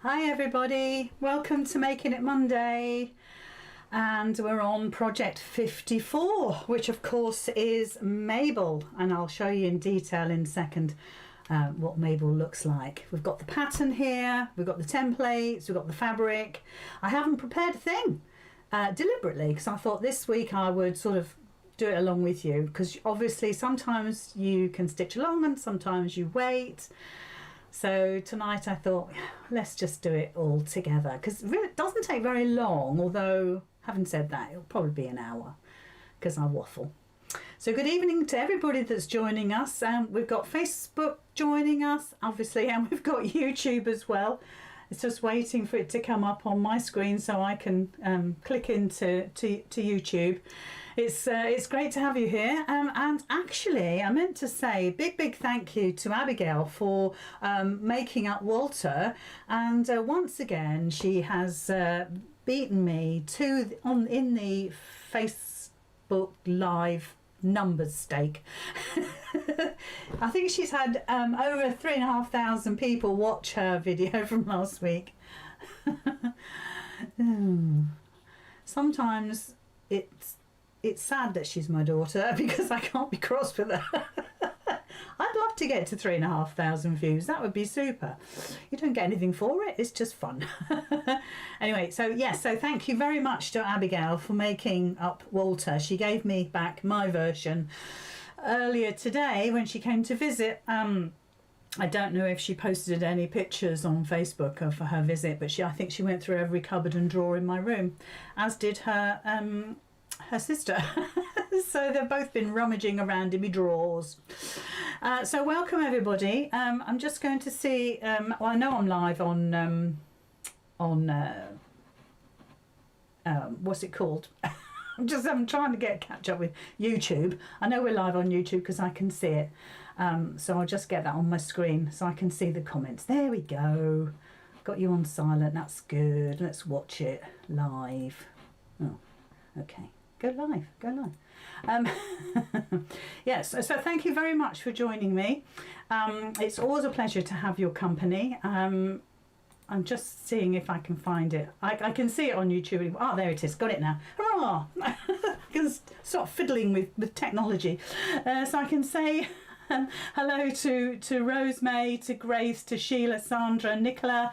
Hi everybody, welcome to Making It Monday, and we're on project 54, which of course is Mabel, and I'll show you in detail in a second what Mabel looks like. We've got the pattern here, we've got the templates, we've got the fabric. I haven't prepared a thing deliberately because I thought this week I would sort of do it along with you, because obviously sometimes you can stitch along and sometimes you wait. So tonight I thought, let's just do it all together, because it doesn't take very long, although having said that, it'll probably be an hour because I waffle. So good evening to everybody that's joining us. We've got Facebook joining us, obviously, and we've got YouTube as well. It's just waiting for it to come up on my screen so I can click into YouTube. It's great to have you here, and actually I meant to say big thank you to Abigail for making up Walter, and once again she has beaten me in the Facebook Live numbers stake. I think she's had over 3,500 people watch her video from last week. Sometimes it's sad that she's my daughter, because I can't be cross with her. I'd love to get to 3,500 views. That would be super. You don't get anything for it. It's just fun. Anyway, so yes, so thank you very much to Abigail for making up Walter. She gave me back my version earlier today when she came to visit. I don't know if she posted any pictures on Facebook of her visit, but I think she went through every cupboard and drawer in my room, as did her sister. So they've both been rummaging around in my drawers. So welcome everybody. I'm just going to see, well, I know I'm live on what's it called? I'm trying to catch up with YouTube. I know we're live on YouTube because I can see it. So I'll just get that on my screen so I can see the comments. There we go. Got you on silent. That's good. Let's watch it live. Oh, okay. Go live. Yes, so thank you very much for joining me. It's always a pleasure to have your company. I'm just seeing if I can find it. I can see it on YouTube. Oh, there it is. Got it now. Hurrah! I can stop fiddling with technology. So I can say hello to Rose May, to Grace, to Sheila, Sandra, Nicola.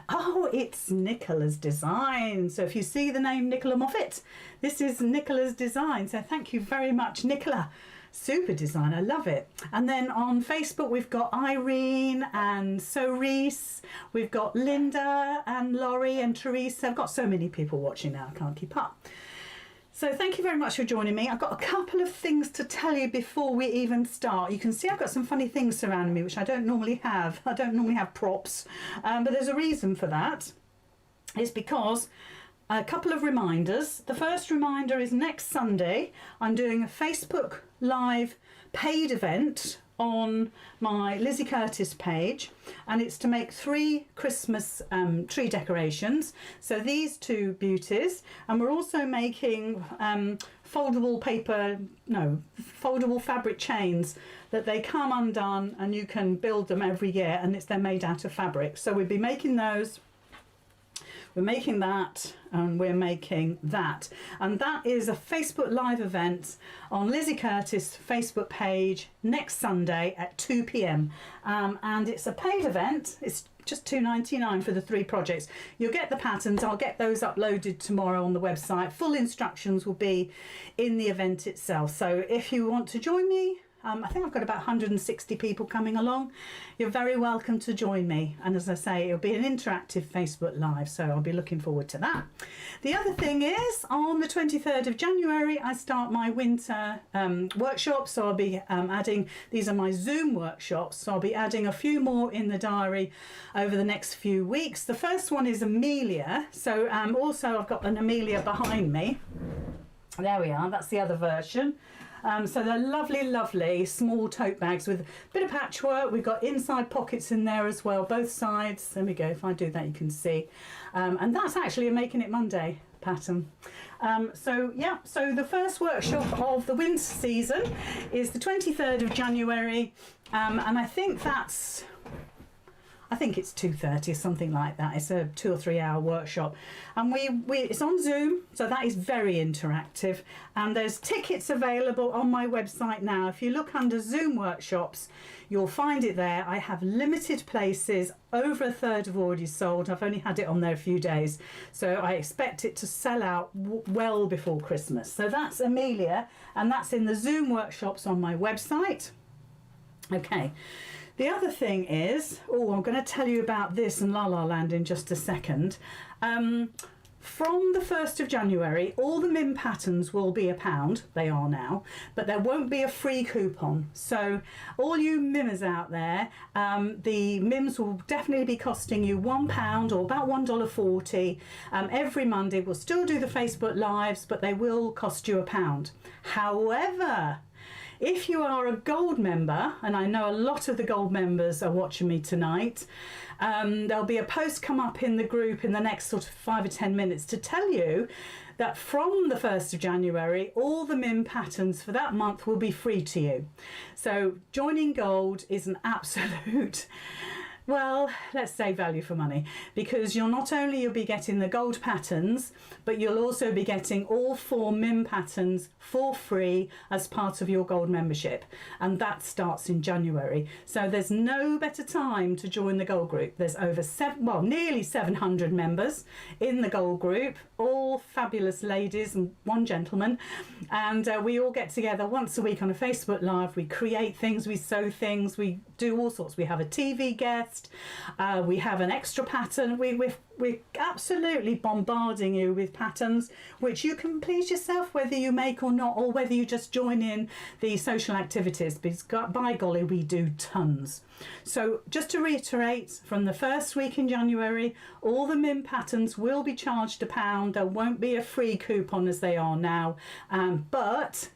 Oh, it's Nicola's design. So if you see the name Micola Moffat, this is Nicola's design. So thank you very much, Nicola. Super design, I love it. And then on Facebook we've got Irene and Cerise, we've got Linda and Laurie and Teresa. I've got so many people watching now, I can't keep up. So thank you very much for joining me. I've got a couple of things to tell you before we even start. You can see I've got some funny things surrounding me, which I don't normally have. I don't normally have props, but there's a reason for that. It's because a couple of reminders. The first reminder is next Sunday I'm doing a Facebook Live paid event on my Lizzy Curtis page, and it's to make 3 Christmas tree decorations. So these two beauties, and we're also making foldable fabric chains that they come undone and you can build them every year, and they're made out of fabric. So we'll be making those. We're making that, and we're making that, and that is a Facebook Live event on Lizzy Curtis Facebook page next Sunday at 2 p.m. And it's a paid event. It's just $2.99 for the 3 projects. You'll get the patterns. I'll get those uploaded tomorrow on the website. Full instructions will be in the event itself. So if you want to join me, I think I've got about 160 people coming along. You're very welcome to join me. And as I say, it'll be an interactive Facebook Live, so I'll be looking forward to that. The other thing is, on the 23rd of January, I start my winter workshops. So I'll be adding, these are my Zoom workshops, so I'll be adding a few more in the diary over the next few weeks. The first one is Amelia. So also I've got an Amelia behind me. There we are, that's the other version. So they're lovely small tote bags with a bit of patchwork. We've got inside pockets in there as well, both sides. There we go. If I do that, you can see. And that's actually a Making It Monday pattern. So the first workshop of the winter season is the 23rd of January. And I think I think it's 2:30, something like that. It's a 2 or 3 hour workshop, and it's on Zoom, so that is very interactive. And there's tickets available on my website now. If you look under Zoom workshops, you'll find it there. I have limited places. Over a third have already sold. I've only had it on there a few days, so I expect it to sell out well before Christmas. So that's Amelia, and that's in the Zoom workshops on my website. Okay, the other thing is, I'm going to tell you about this and La La Land in just a second. From the 1st of January, all the MIM patterns will be £1. They are now, but there won't be a free coupon. So all you MIMers out there, the MIMs will definitely be costing you £1 or about $1.40 every Monday. We'll still do the Facebook Lives, but they will cost you £1. However, if you are a gold member, and I know a lot of the gold members are watching me tonight, there'll be a post come up in the group in the next sort of 5 or 10 minutes to tell you that from the 1st of January, all the MIM patterns for that month will be free to you. So joining gold is an absolute, well, let's say value for money, because you'll be getting the gold patterns, but you'll also be getting all 4 MIM patterns for free as part of your gold membership, and that starts in January. So there's no better time to join the gold group. There's nearly 700 members in the gold group, all fabulous ladies and one gentleman, and we all get together once a week on a Facebook Live. We create things, we sew things, we do all sorts. We have a TV guest, we have an extra pattern. We're absolutely bombarding you with patterns which you can please yourself whether you make or not, or whether you just join in the social activities, because by golly we do tons. So just to reiterate, from the first week in January, all the MIM patterns will be charged £1. There won't be a free coupon as they are now, but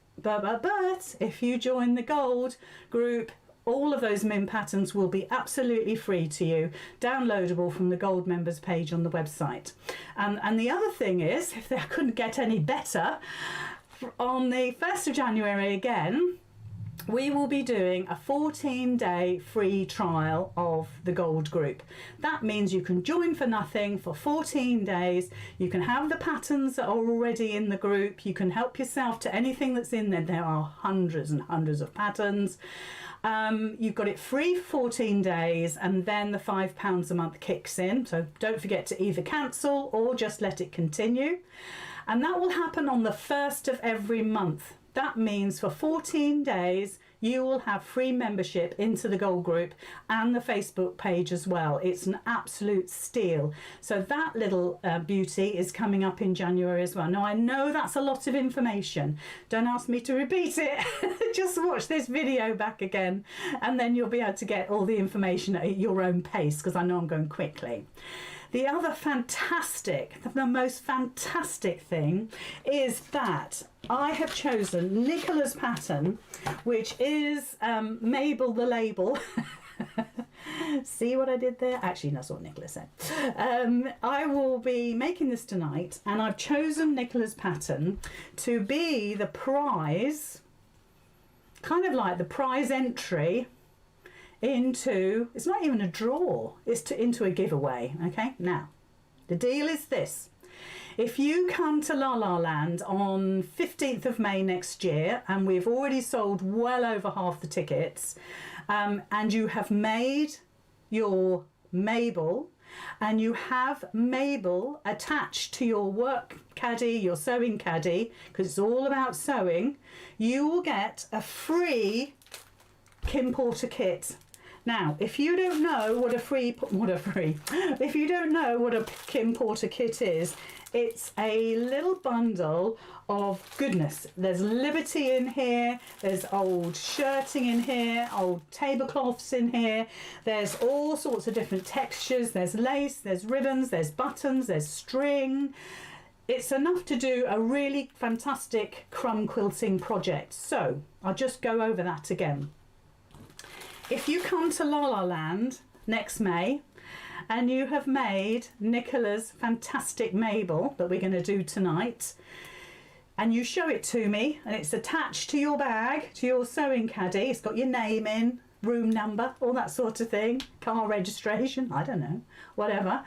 if you join the gold group, all of those MIM patterns will be absolutely free to you, downloadable from the gold members page on the website. And the other thing is, if I couldn't get any better, on the 1st of January again, we will be doing a 14-day free trial of the gold group. That means you can join for nothing for 14 days. You can have the patterns that are already in the group. You can help yourself to anything that's in there. There are hundreds and hundreds of patterns. You've got it free for 14 days, and then the £5 a month kicks in. So don't forget to either cancel or just let it continue. And that will happen on the 1st of every month. That means for 14 days, you will have free membership into the gold group and the Facebook page as well. It's an absolute steal. So that little beauty is coming up in January as well. Now, I know that's a lot of information. Don't ask me to repeat it. Just watch this video back again, and then you'll be able to get all the information at your own pace, because I know I'm going quickly. The other the most fantastic thing is that I have chosen Micola's pattern, which is Mabel the label. See what I did there? Actually, that's what Nicola said. I will be making this tonight, and I've chosen Micola's pattern to be the prize, kind of like the prize entry into, it's not even a draw, it's into a giveaway. Okay, now the deal is this: if you come to La La Land on 15th of May next year, and we've already sold well over half the tickets, and you have made your Mabel, and you have Mabel attached to your work caddy, your sewing caddy, because it's all about sewing, you will get a free Kim Porter kit. Now, if you don't know if you don't know what a Kim Porter kit is, it's a little bundle of goodness. There's Liberty in here, there's old shirting in here, old tablecloths in here, there's all sorts of different textures, there's lace, there's ribbons, there's buttons, there's string. It's enough to do a really fantastic crumb quilting project. So I'll just go over that again. If you come to La La Land next May and you have made Nicola's fantastic Mabel that we're going to do tonight, and you show it to me, and it's attached to your bag, to your sewing caddy, it's got your name in, room number, all that sort of thing, car registration, I don't know, whatever,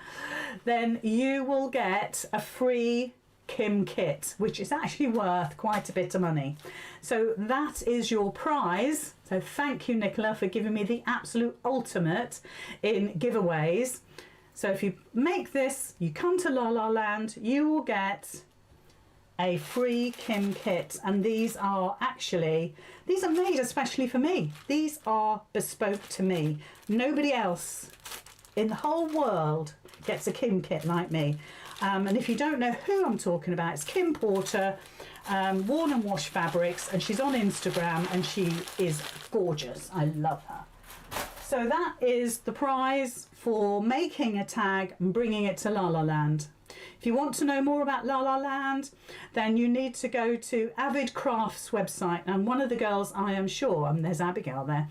then you will get a free Kim kit, which is actually worth quite a bit of money. So that is your prize. So thank you, Nicola, for giving me the absolute ultimate in giveaways. So if you make this, you come to La La Land, you will get a free Kim kit, and these are made especially for me. These are bespoke to me. Nobody else in the whole world gets a Kim kit like me. And if you don't know who I'm talking about, it's Kim Porter, Worn and Wash Fabrics, and she's on Instagram and she is gorgeous. I love her. So that is the prize for making a tag and bringing it to La La Land. If you want to know more about La La Land, then you need to go to Avid Crafts website, and one of the girls, I am sure, and there's Abigail there,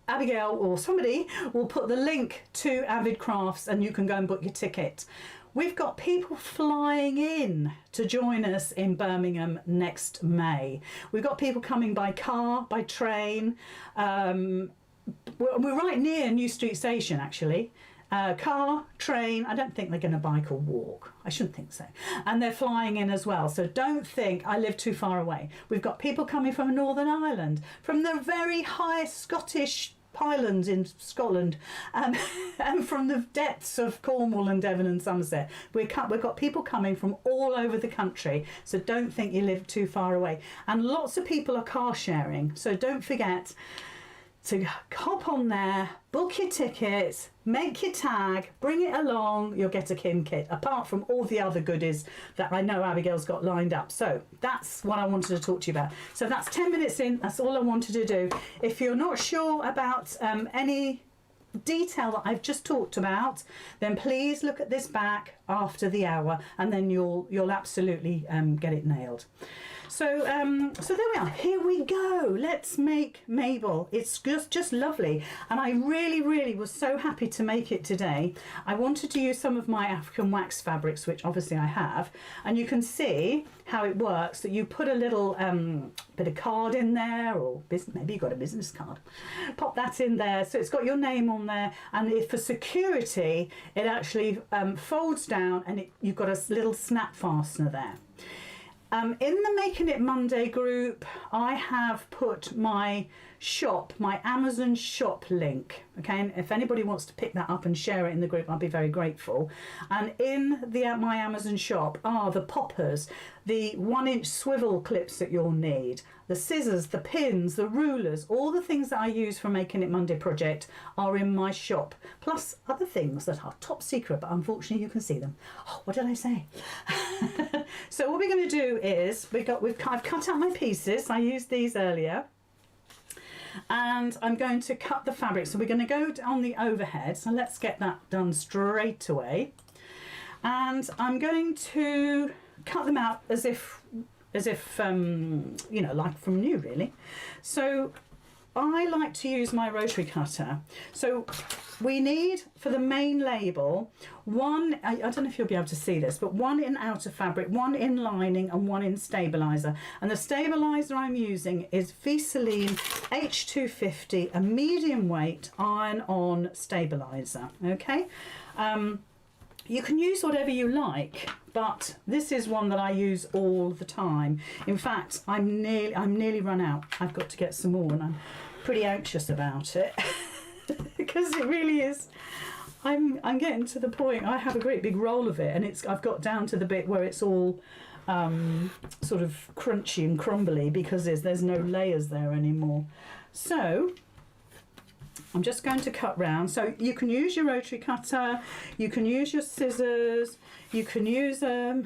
Abigail or somebody will put the link to Avid Crafts and you can go and book your ticket. We've got people flying in to join us in Birmingham next May. We've got people coming by car, by train. We're right near New Street Station, actually. Car, train, I don't think they're going to bike or walk. I shouldn't think so. And they're flying in as well. So don't think I live too far away. We've got people coming from Northern Ireland, from the very high Scottish Highlands in Scotland, and from the depths of Cornwall and Devon and Somerset. We've got people coming from all over the country. So don't think you live too far away. And lots of people are car sharing. So don't forget to hop on there, book your tickets, make your tag, bring it along, you'll get a Kim kit, apart from all the other goodies that I know Abigail's got lined up. So that's what I wanted to talk to you about. So that's 10 minutes in, that's all I wanted to do. If you're not sure about any detail that I've just talked about, then please look at this back after the hour, and then you'll absolutely get it nailed. So so there we are. Here we go. Let's make Mabel. It's just lovely, and I really was so happy to make it today. I wanted to use some of my African wax fabrics, which obviously I have, and you can see how it works. That you put a little bit of card in there, or maybe you've got a business card. Pop that in there, so it's got your name on there, and for security, it actually folds down, and you've got a little snap fastener there. In the Making It Monday group, I have put my Amazon shop link. Okay, and if anybody wants to pick that up and share it in the group, I'll be very grateful. And in my Amazon shop are the poppers, the 1-inch swivel clips that you'll need, the scissors, the pins, the rulers, all the things that I use for Making It Monday project are in my shop, plus other things that are top secret, but unfortunately you can see them. Oh, what did I say? So what we're going to do is I've cut out my pieces. I used these earlier. And I'm going to cut the fabric. So we're going to go on the overhead. So let's get that done straight away. And I'm going to cut them out as if you know, like from new, really. So I like to use my rotary cutter. So we need, for the main label, one, I don't know if you'll be able to see this, but one in outer fabric, one in lining, and one in stabilizer. And the stabilizer I'm using is Viseline H250, a medium weight iron-on stabilizer. Okay. You can use whatever you like, but this is one that I use all the time. In fact, I'm nearly run out. I've got to get some more, and I'm pretty anxious about it because it really is. I'm getting to the point. I have a great big roll of it, and I've got down to the bit where it's all sort of crunchy and crumbly because there's no layers there anymore. So I'm just going to cut round. So you can use your rotary cutter, you can use your scissors, you can use a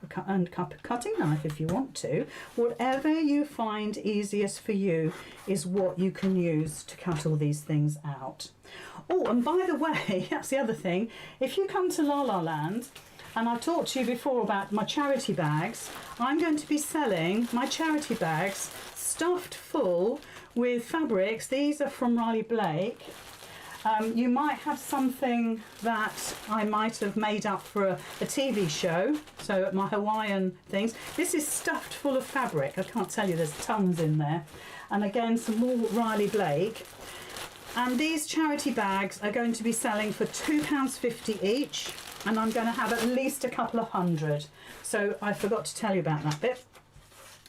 cutting knife if you want to. Whatever you find easiest for you is what you can use to cut all these things out. Oh, and by the way, that's the other thing. If you come to La La Land, and I've talked to you before about my charity bags, I'm going to be selling my charity bags stuffed full with fabrics. These are from Riley Blake, You might have something that I might have made up for a TV show. So my Hawaiian things. This is stuffed full of fabric. I can't tell you, there's tons in there. And again, some more Riley Blake. And these charity bags are going to be selling for £2.50 each. And I'm going to have at least a couple of hundred. So I forgot to tell you about that bit.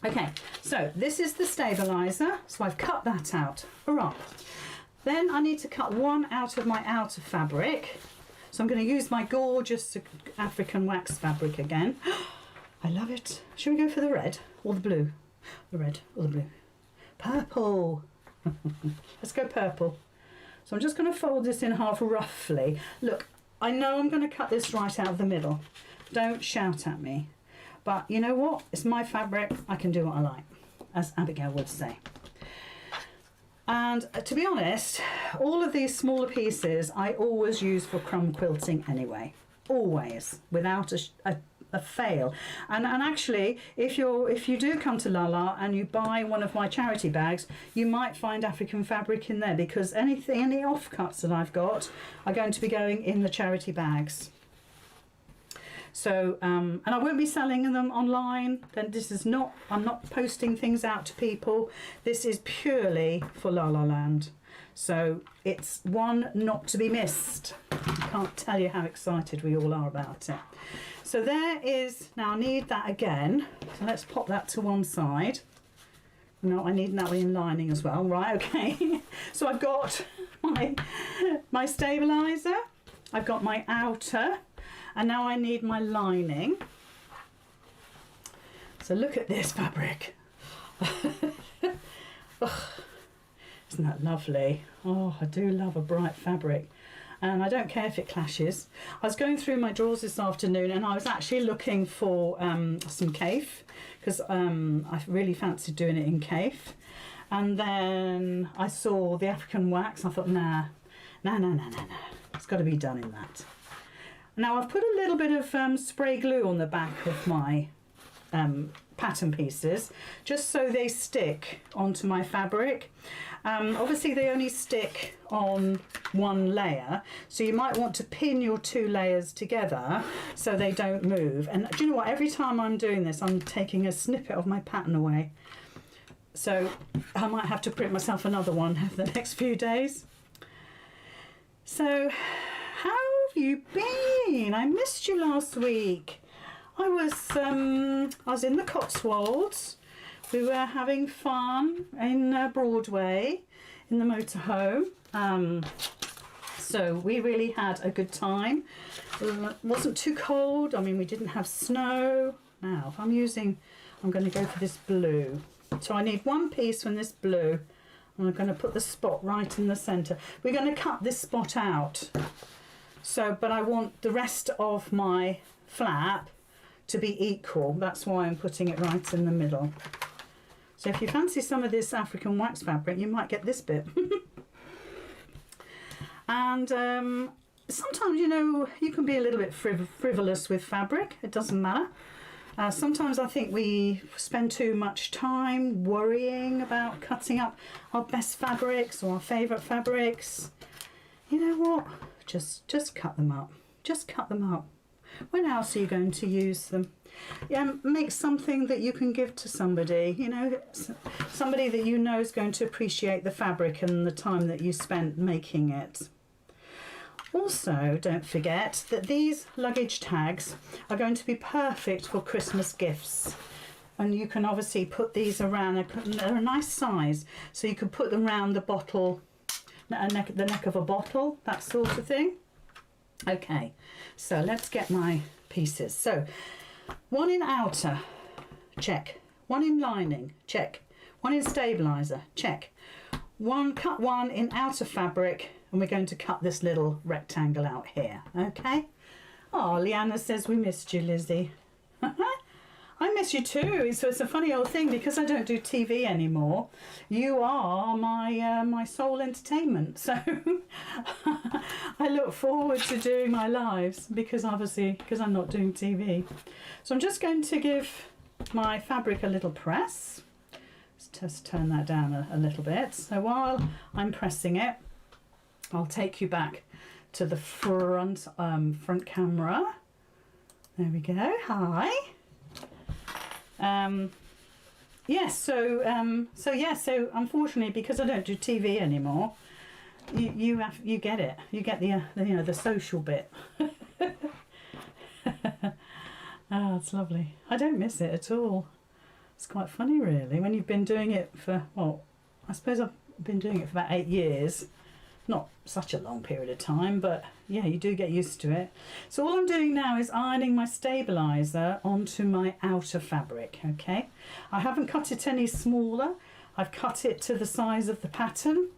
Okay, so this is the stabiliser. So I've cut that out. Hurrah. Then I need to cut one out of my outer fabric. So I'm going to use my gorgeous African wax fabric again. I love it. Should we go for the red or the blue? The red or the blue? Purple. Let's go purple. So I'm just going to fold this in half roughly. Look, I know I'm going to cut this right out of the middle. Don't shout at me. But you know what? It's my fabric. I can do what I like, as Abigail would say. And to be honest, all of these smaller pieces I always use for crumb quilting anyway. Always, without a fail. And actually, if you do come to LALA and you buy one of my charity bags, you might find African fabric in there, because any offcuts that I've got are going to be going in the charity bags. So, and I won't be selling them online. Then this is not, I'm not posting things out to people. This is purely for La La Land. So it's one not to be missed. I can't tell you how excited we all are about it. So there is, now I need that again. So let's pop that to one side. No, I need that in lining as well. Right, okay. So I've got my stabiliser. I've got my outer. And now I need my lining. So look at this fabric. Oh, isn't that lovely? Oh, I do love a bright fabric. And I don't care if it clashes. I was going through my drawers this afternoon and I was actually looking for some kaif, because I really fancied doing it in kaif. And then I saw the African wax. I thought, nah. It's got to be done in that. Now I've put a little bit of spray glue on the back of my pattern pieces, just so they stick onto my fabric. Obviously they only stick on one layer, so you might want to pin your two layers together so they don't move. And do you know what, every time I'm doing this I'm taking a snippet of my pattern away, so I might have to print myself another one over the next few days. So how have you been? I missed you last week. I was in the Cotswolds. We were having fun in Broadway in the motorhome. So we really had a good time. It wasn't too cold. I mean, we didn't have snow. Now, if I'm going to go for this blue. So I need one piece from this blue. And I'm going to put the spot right in the centre. We're going to cut this spot out. So, but I want the rest of my flap to be equal. That's why I'm putting it right in the middle. So if you fancy some of this African wax fabric, you might get this bit. And sometimes, you know, you can be a little bit frivolous with fabric. It doesn't matter. Sometimes I think we spend too much time worrying about cutting up our best fabrics or our favourite fabrics. You know what? Just cut them up. Just cut them up. When else are you going to use them? Yeah, make something that you can give to somebody, you know, somebody that you know is going to appreciate the fabric and the time that you spent making it. Also, don't forget that these luggage tags are going to be perfect for Christmas gifts. And you can obviously put these around, they're a nice size, so you can put them around the bottle, the neck of a bottle, that sort of thing. Okay, so let's get my pieces. So, one in outer, check. One in lining, check. One in stabiliser, check. Cut one in outer fabric, and we're going to cut this little rectangle out here, okay? Oh, Leanna says we missed you, Lizzie. I miss you too. So it's a funny old thing, because I don't do TV anymore. You are my sole entertainment. So I look forward to doing my lives, because I'm not doing TV. So I'm just going to give my fabric a little press. Let's just turn that down a little bit. So while I'm pressing it, I'll take you back to the front camera. There we go. Hi. Yes. So unfortunately, because I don't do TV anymore, you get it. You get the social bit. Oh, it's lovely. I don't miss it at all. It's quite funny, really, when you've been doing it for, well, I suppose I've been doing it for about 8 years. Not such a long period of time, but yeah, you do get used to it. So all I'm doing now is ironing my stabiliser onto my outer fabric, okay? I haven't cut it any smaller. I've cut it to the size of the pattern.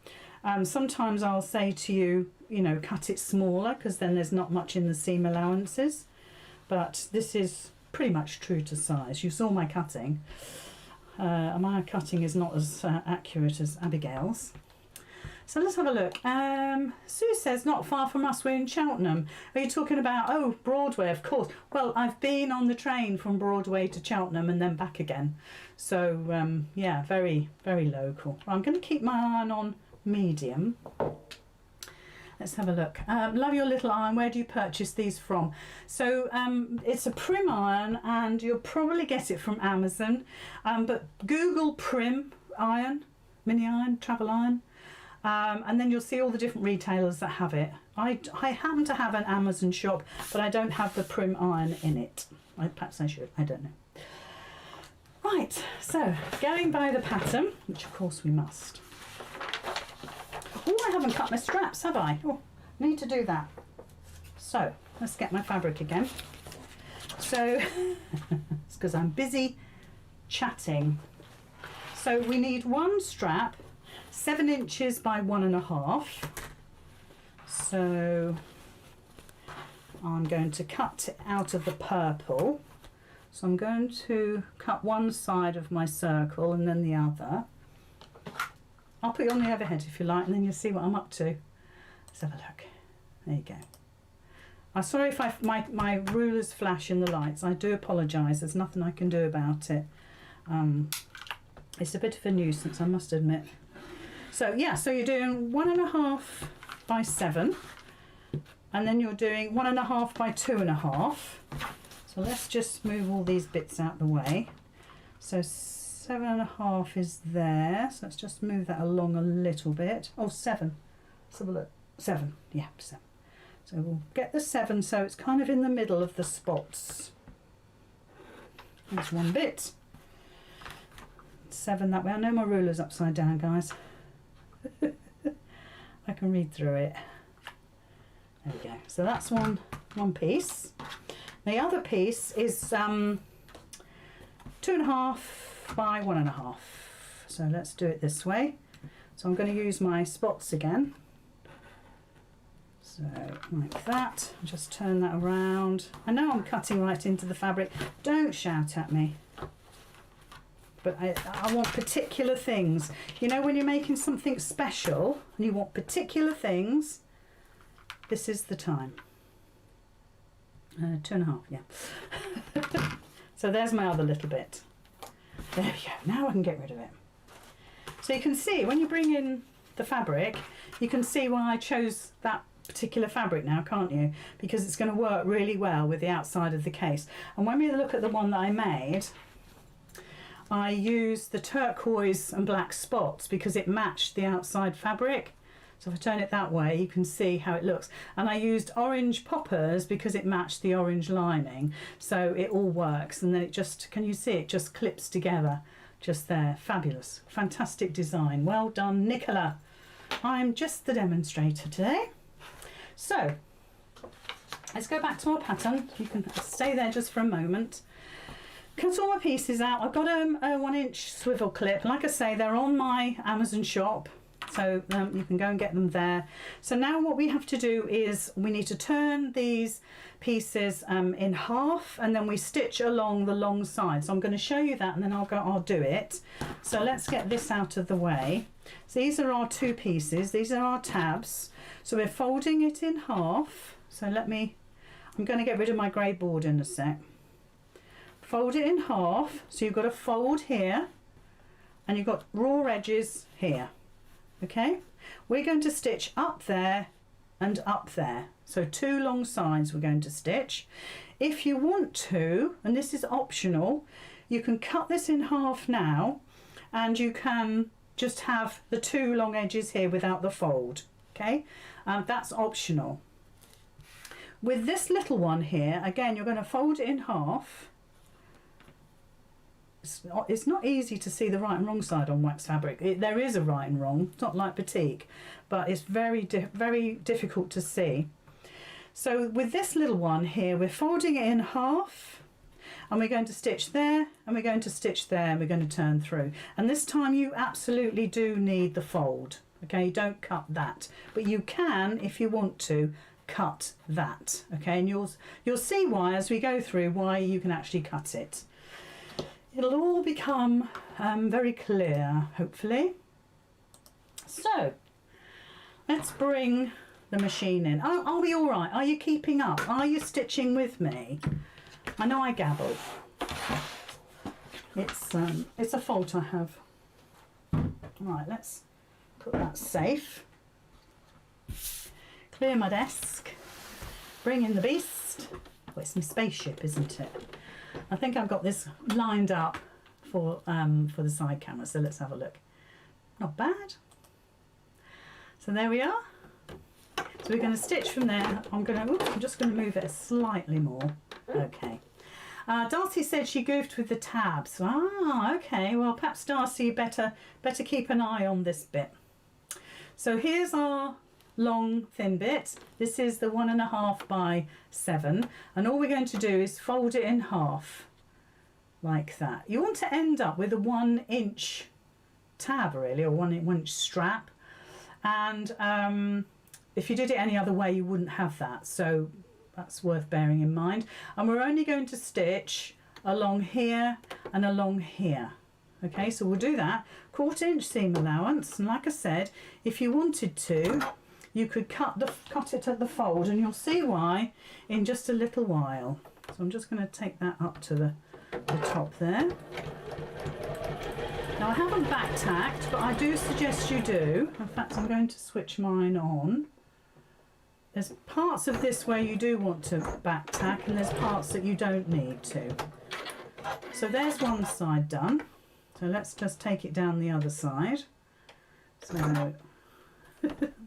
Sometimes I'll say to you, cut it smaller, because then there's not much in the seam allowances. But this is pretty much true to size. You saw my cutting. My cutting is not as accurate as Abigail's. So let's have a look. Sue says, not far from us, we're in Cheltenham. Are you talking about, oh, Broadway, of course. Well, I've been on the train from Broadway to Cheltenham and then back again. So, yeah, very, very local. I'm going to keep my iron on medium. Let's have a look. Love your little iron. Where do you purchase these from? So it's a Prim iron, and you'll probably get it from Amazon. But Google Prim iron, mini iron, travel iron, and then you'll see all the different retailers that have it. I happen to have an Amazon shop, but I don't have the Prim iron in it. Perhaps I should. I don't know. Right. So going by the pattern, which of course we must. Oh, I haven't cut my straps, have I? Oh, need to do that. So, let's get my fabric again. So, it's because I'm busy chatting. So we need one strap, 7 inches by 1.5. So, I'm going to cut it out of the purple. So I'm going to cut one side of my circle and then the other. I'll put you on the overhead if you like, and then you'll see what I'm up to. Let's have a look. There you go. I'm sorry if my rulers flash in the lights. I do apologise. There's nothing I can do about it. It's a bit of a nuisance, I must admit. So yeah, so you're doing 1.5 by 7, and then you're doing 1.5 by 2.5. So let's just move all these bits out the way. So 7.5 is there, so let's just move that along a little bit. Oh, 7. Let's have a look. 7, yeah, 7. So we'll get the 7 so it's kind of in the middle of the spots. That's one bit. 7 that way. I know my ruler's upside down, guys. I can read through it. There we go. So that's one piece. The other piece is 2.5 by 1.5. So let's do it this way. So I'm going to use my spots again. So like that. Just turn that around. I know I'm cutting right into the fabric. Don't shout at me. But I want particular things. You know, when you're making something special and you want particular things, this is the time. 2.5, yeah. So there's my other little bit. There we go. Now I can get rid of it. So you can see when you bring in the fabric, you can see why I chose that particular fabric now, can't you? Because it's going to work really well with the outside of the case. And when we look at the one that I made, I used the turquoise and black spots because it matched the outside fabric. So if I turn it that way, you can see how it looks. And I used orange poppers because it matched the orange lining. So it all works. And then it just, can you see it just clips together just there. Fabulous. Fantastic design. Well done, Nicola. I'm just the demonstrator today. So let's go back to our pattern. You can stay there just for a moment. Cut all my pieces out. I've got a 1-inch swivel clip. Like I say, they're on my Amazon shop, so you can go and get them there. So now what we have to do is we need to turn these pieces in half, and then we stitch along the long side. So I'm going to show you that, and then I'll do it. So let's get this out of the way. So these are our 2 pieces. These are our tabs. So we're folding it in half. So I'm going to get rid of my grey board in a sec. Fold it in half, so you've got a fold here and you've got raw edges here. Okay, we're going to stitch up there and up there. So 2 long sides we're going to stitch. If you want to, and this is optional, you can cut this in half now, and you can just have the 2 long edges here without the fold. Okay, that's optional. With this little one here, again, you're going to fold it in half. It's not easy to see the right and wrong side on wax fabric. There is a right and wrong. It's not like batik, but it's very difficult to see. So with this little one here, we're folding it in half, and we're going to stitch there, and we're going to stitch there, and we're going to turn through. And this time you absolutely do need the fold. Okay, don't cut that, but you can, if you want to, cut that. Okay, and you'll see why as we go through why you can actually cut it. It'll all become very clear, hopefully. So let's bring the machine in. Are we all right? Are you keeping up? Are you stitching with me? I know I gabble. It's a fault I have. Right, let's put that safe. Clear my desk. Bring in the beast. Oh, it's my spaceship, isn't it? I think I've got this lined up for the side camera, so let's have a look. Not bad. So there we are. So we're going to stitch from there. I'm just going to move it slightly more. Okay. Darcy said she goofed with the tabs. Ah, okay. Well, perhaps Darcy better keep an eye on this bit. So here's our long thin bit. This is the 1.5 by 7, and all we're going to do is fold it in half like that. You want to end up with a 1 inch tab really, or 1 inch strap, and if you did it any other way you wouldn't have that, so that's worth bearing in mind. And we're only going to stitch along here and along here. Okay, so we'll do that 1/4 inch seam allowance, and like I said, if you wanted to, you could cut it at the fold, and you'll see why in just a little while. So I'm just going to take that up to the top there. Now I haven't back tacked, but I do suggest you do. In fact, I'm going to switch mine on. There's parts of this where you do want to back tack, and there's parts that you don't need to. So there's one side done. So let's just take it down the other side. So I'm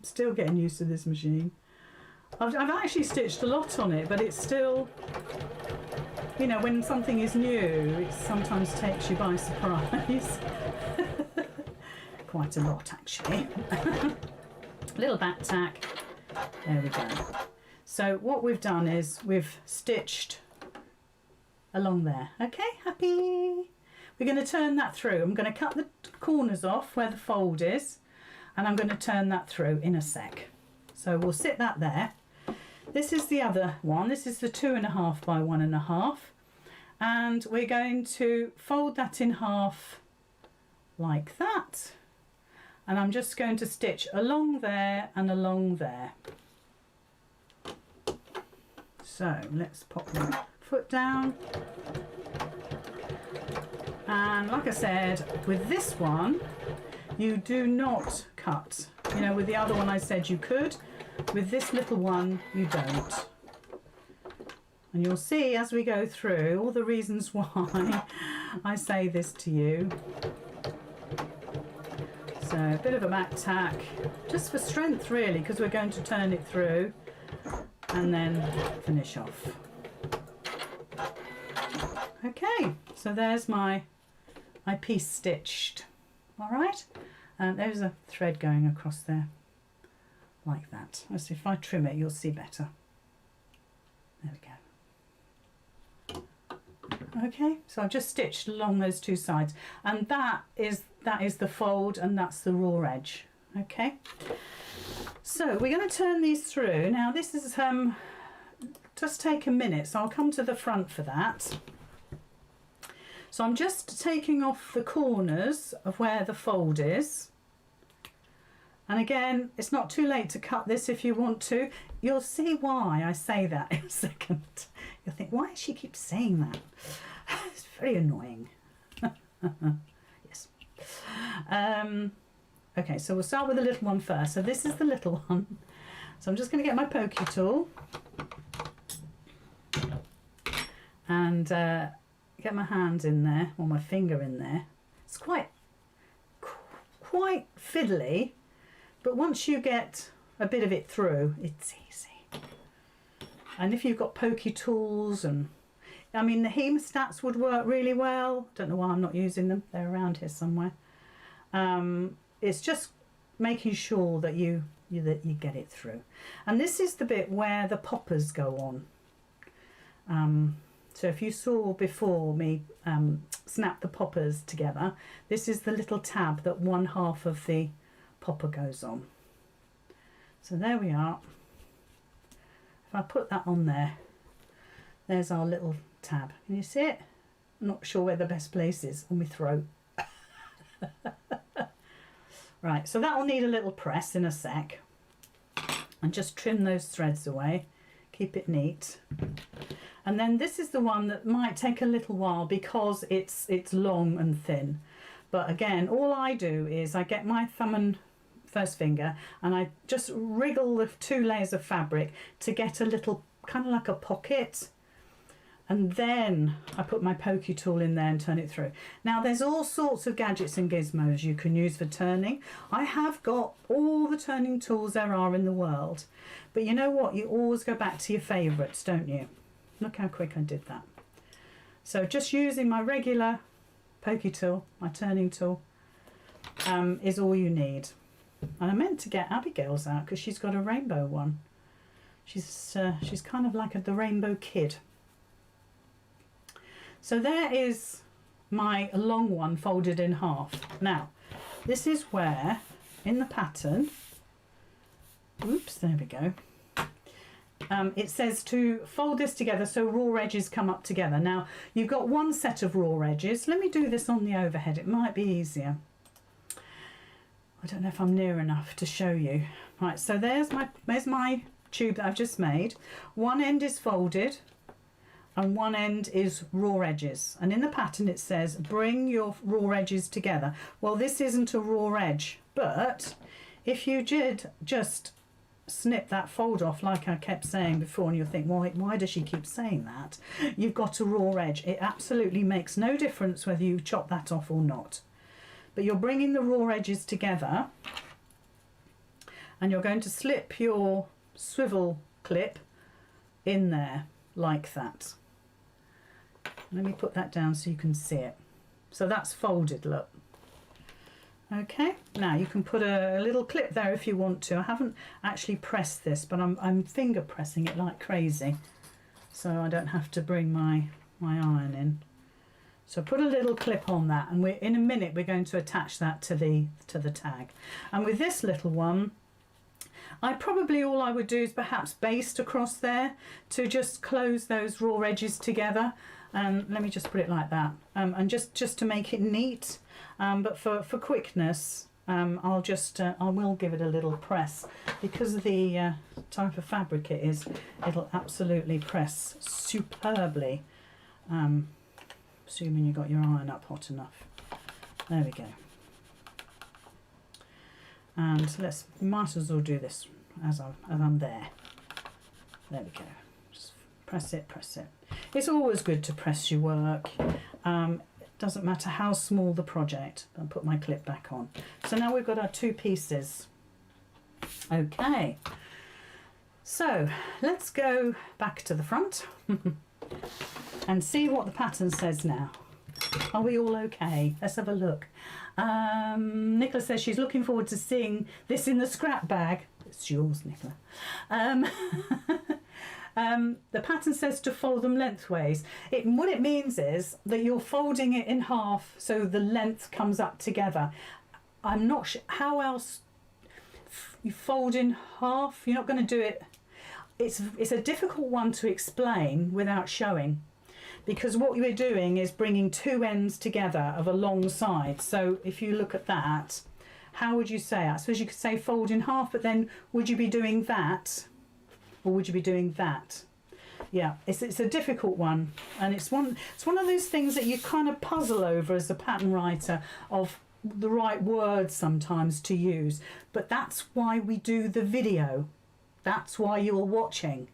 still getting used to this machine. I've actually stitched a lot on it, but it's still, you know, when something is new, it sometimes takes you by surprise. Quite a lot, actually. Little back tack. There we go. So what we've done is we've stitched along there. Okay, happy? We're going to turn that through. I'm going to cut the corners off where the fold is, and I'm going to turn that through in a sec. So we'll sit that there. This is the other one. This is the 2.5 by 1.5, and we're going to fold that in half like that, and I'm just going to stitch along there and along there. So let's pop the foot down, and like I said, with this one you do not cut. You know, with the other one I said you could. With this little one you don't. And you'll see as we go through all the reasons why I say this to you. So a bit of a back tack, just for strength really, because we're going to turn it through and then finish off. Okay, so there's my piece stitched. All right, and there's a thread going across there like that. As if I trim it, you'll see better. There we go. Okay, so I've just stitched along those two sides, and that is the fold, and that's the raw edge. Okay, so we're going to turn these through. Now this is just take a minute, so I'll come to the front for that. So I'm just taking off the corners of where the fold is. And again, it's not too late to cut this if you want to. You'll see why I say that in a second. You'll think, why does she keep saying that? It's very annoying. Yes. Okay, so we'll start with the little one first. So this is the little one. So I'm just going to get my pokey tool and get my hand in there, or my finger in there. It's quite fiddly, but once you get a bit of it through, it's easy. And if you've got pokey tools, and I mean the hemostats would work really well. Don't know why I'm not using them. They're around here somewhere. It's just making sure that you get it through. And this is the bit where the poppers go on. So if you saw before me snap the poppers together, this is the little tab that one half of the popper goes on. So there we are. If I put that on there, there's our little tab. Can you see it? I'm not sure where the best place is on my throat. Right, so that will need a little press in a sec. And just trim those threads away. Keep it neat. And then this is the one that might take a little while because it's long and thin. But again, all I do is I get my thumb and first finger and I just wriggle the 2 layers of fabric to get a little, kind of like a pocket. And then I put my pokey tool in there and turn it through. Now there's all sorts of gadgets and gizmos you can use for turning. I have got all the turning tools there are in the world. But you know what? You always go back to your favourites, don't you? Look how quick I did that. So just using my regular pokey tool, my turning tool, is all you need. And I meant to get Abigail's out because she's got a rainbow one. She's kind of like the rainbow kid. So there is my long one folded in half. Now, this is where, in the pattern, oops, there we go, it says to fold this together so raw edges come up together. Now, you've got one set of raw edges. Let me do this on the overhead. It might be easier. I don't know if I'm near enough to show you. Right, so there's my tube that I've just made. One end is folded and one end is raw edges. And in the pattern it says, bring your raw edges together. Well, this isn't a raw edge, but if you did just snip that fold off like I kept saying before, and you'll think, why does she keep saying that? You've got a raw edge. It absolutely makes no difference whether you chop that off or not. But you're bringing the raw edges together and you're going to slip your swivel clip in there like that. Let me put that down so you can see it. So that's folded, look. Okay, now you can put a little clip there if you want to. I haven't actually pressed this, but I'm finger pressing it like crazy, so I don't have to bring my iron in. So put a little clip on that, and in a minute we're going to attach that to the tag. And with this little one, all I would do is perhaps baste across there to just close those raw edges together. Let me just put it like that, and just to make it neat. But for quickness, I will give it a little press because of the type of fabric it is. It'll absolutely press superbly, assuming you got your iron up hot enough. There we go. And might as well do this as I'm there. There we go. Just press it, press it. It's always good to press your work. Doesn't matter how small the project. I'll put my clip back on. So now we've got our 2 pieces. Okay, so let's go back to the front and see what the pattern says now. Are we all okay? Let's have a look. Nicola says she's looking forward to seeing this in the scrap bag. It's yours, Nicola. The pattern says to fold them lengthways. What it means is that you're folding it in half so the length comes up together. I'm not sure how else you fold in half. You're not going to do it. It's a difficult one to explain without showing, because what we're doing is bringing 2 ends together of a long side. So if you look at that, how would you say it? I suppose you could say fold in half, but then would you be doing that? Or would you be doing that? Yeah, it's a difficult one, and it's one of those things that you kind of puzzle over as a pattern writer, of the right words sometimes to use, but that's why we do the video. That's why you're watching.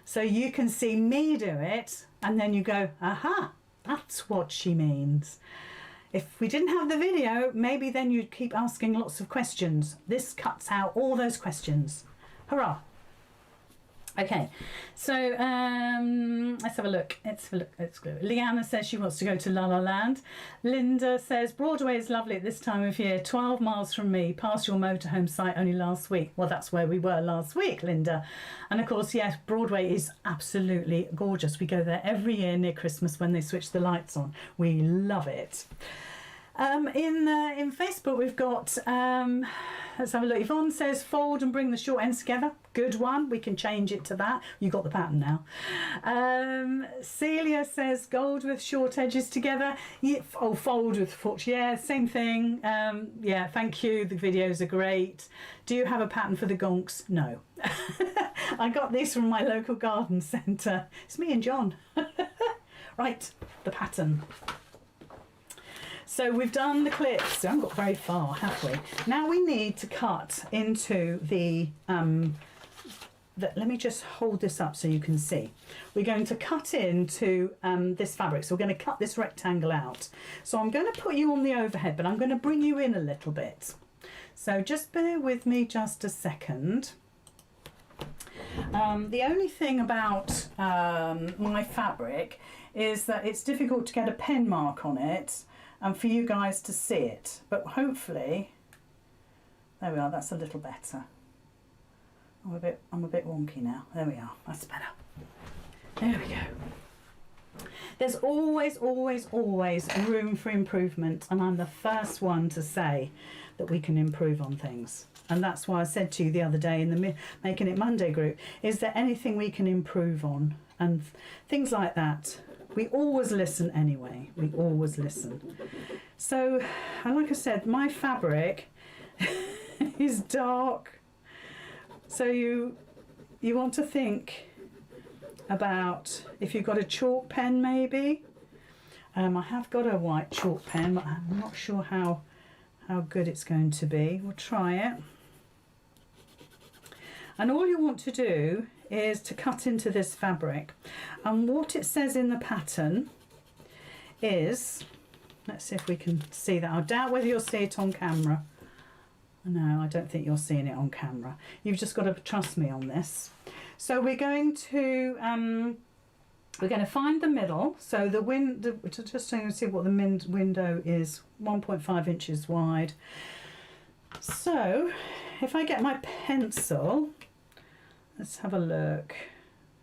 So you can see me do it and then you go, aha, that's what she means. If we didn't have the video, maybe then you'd keep asking lots of questions. This cuts out all those questions. Hurrah. Okay, so let's have a look. Let's go. Leanna says she wants to go to La La Land. Linda says Broadway is lovely at this time of year. 12 miles from me, past your motorhome site only last week. Well, that's where we were last week, Linda. And of course, yes, Broadway is absolutely gorgeous. We go there every year near Christmas when they switch the lights on. We love it. In Facebook we've got, let's have a look. Yvonne says fold and bring the short ends together. Good one. We can change it to that. You got the pattern now. Celia says gold with short edges together. Yeah, oh, fold with foot. Yeah, same thing. Yeah, thank you. The videos are great. Do you have a pattern for the gonks? No. I got these from my local garden centre. It's me and John. Right, the pattern. So we've done the clips. We haven't got very far, have we? Now we need to cut into the, let me just hold this up so you can see. We're going to cut into this fabric. So we're going to cut this rectangle out. So I'm going to put you on the overhead, but I'm going to bring you in a little bit. So just bear with me just a second. The only thing about my fabric is that it's difficult to get a pen mark on it and for you guys to see it, but hopefully, there we are, that's a little better. I'm a bit wonky now. There we are, that's better. There we go. There's always, always, always room for improvement, and I'm the first one to say that we can improve on things. And that's why I said to you the other day in the Making It Monday group, is there anything we can improve on? And things like that. We always listen anyway. We always listen. So, like I said, my fabric is dark. So you want to think about if you've got a chalk pen maybe. I have got a white chalk pen, but I'm not sure how good it's going to be. We'll try it. And all you want to do is to cut into this fabric, and what it says in the pattern is, let's see if we can see that. I doubt whether you'll see it on camera. No, I don't think you're seeing it on camera. You've just got to trust me on this. So we're going to find the middle. So the window, just so you can see what the window is, 1.5 inches wide. So if I get my pencil, let's have a look.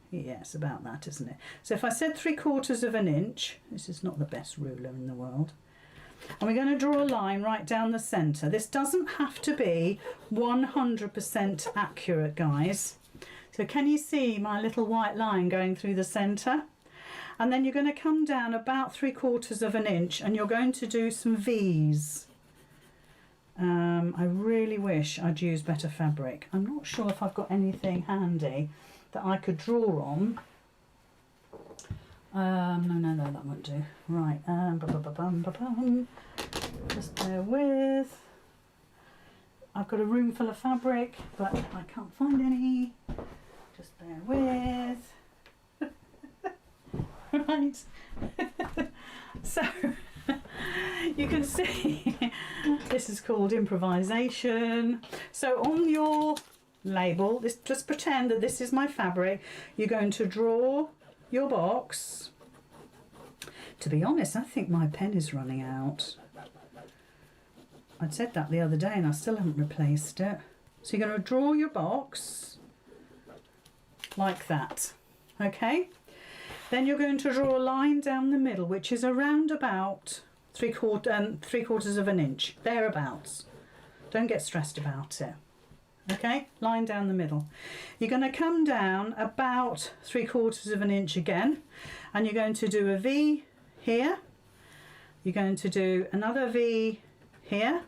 Yeah, it's about that, isn't it? So if I said 3/4 of an inch, this is not the best ruler in the world. And we're going to draw a line right down the centre. This doesn't have to be 100% accurate, guys. So can you see my little white line going through the centre? And then you're going to come down about 3/4 of an inch and you're going to do some V's. I really wish I'd used better fabric. I'm not sure if I've got anything handy that I could draw on. No, that won't do. Right, just bear with. I've got a room full of fabric, but I can't find any. Just bear with. Right. So, you can see this is called improvisation. So on your label, just pretend that this is my fabric. You're going to draw your box. To be honest, I think my pen is running out. I'd said that the other day and I still haven't replaced it. So you're going to draw your box like that. Okay? Then you're going to draw a line down the middle, which is around about 3/4 of an inch, thereabouts. Don't get stressed about it. Okay, line down the middle. You're going to come down about 3/4 of an inch again, and you're going to do a V here. You're going to do another V here,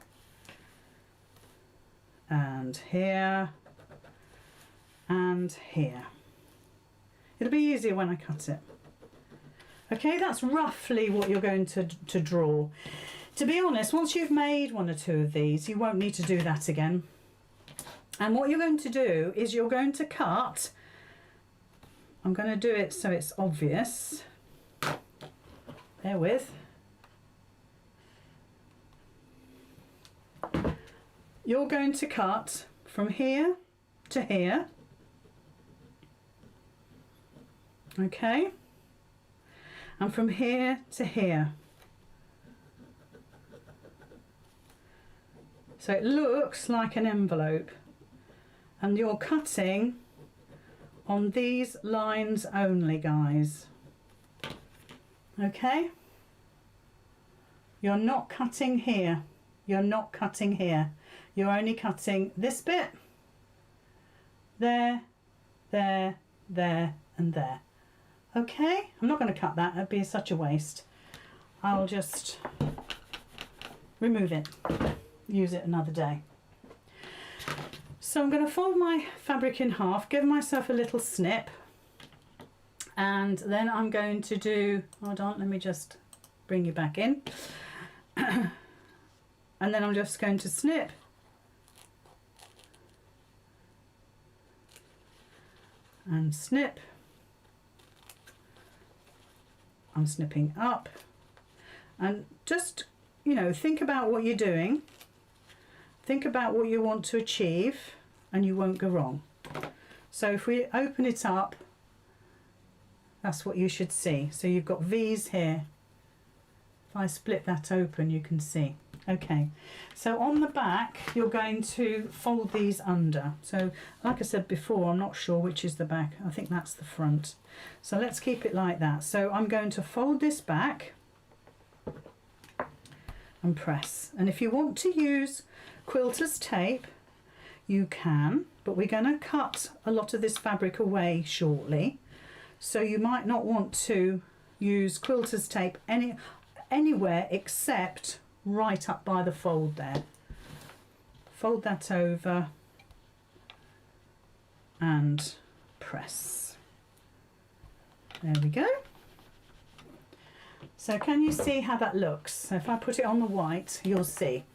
and here, and here. It'll be easier when I cut it. Okay, that's roughly what you're going to draw. To be honest, once you've made one or two of these, you won't need to do that again. And what you're going to do is you're going to cut. I'm going to do it so it's obvious. Bear with. You're going to cut from here to here. Okay? And from here to here. So it looks like an envelope, and you're cutting on these lines only, guys. Okay? You're not cutting here. You're not cutting here. You're only cutting this bit, there, there, there, and there. Okay? I'm not going to cut that. It'd be such a waste. I'll just remove it. Use it another day. So I'm going to fold my fabric in half, give myself a little snip, and then I'm going to do, hold on, let me just bring you back in, and then I'm just going to snip and snip. I'm snipping up, and just, you know, think about what you're doing. Think about what you want to achieve, and you won't go wrong. So if we open it up, that's what you should see. So you've got V's here. If I split that open, you can see. Okay, so on the back, you're going to fold these under. So like I said before, I'm not sure which is the back. I think that's the front. So let's keep it like that. So I'm going to fold this back and press. And if you want to use quilter's tape, you can, but we're going to cut a lot of this fabric away shortly, so you might not want to use quilter's tape anywhere except right up by the fold there. Fold that over and press. There we go. So can you see how that looks? So if I put it on the white, you'll see.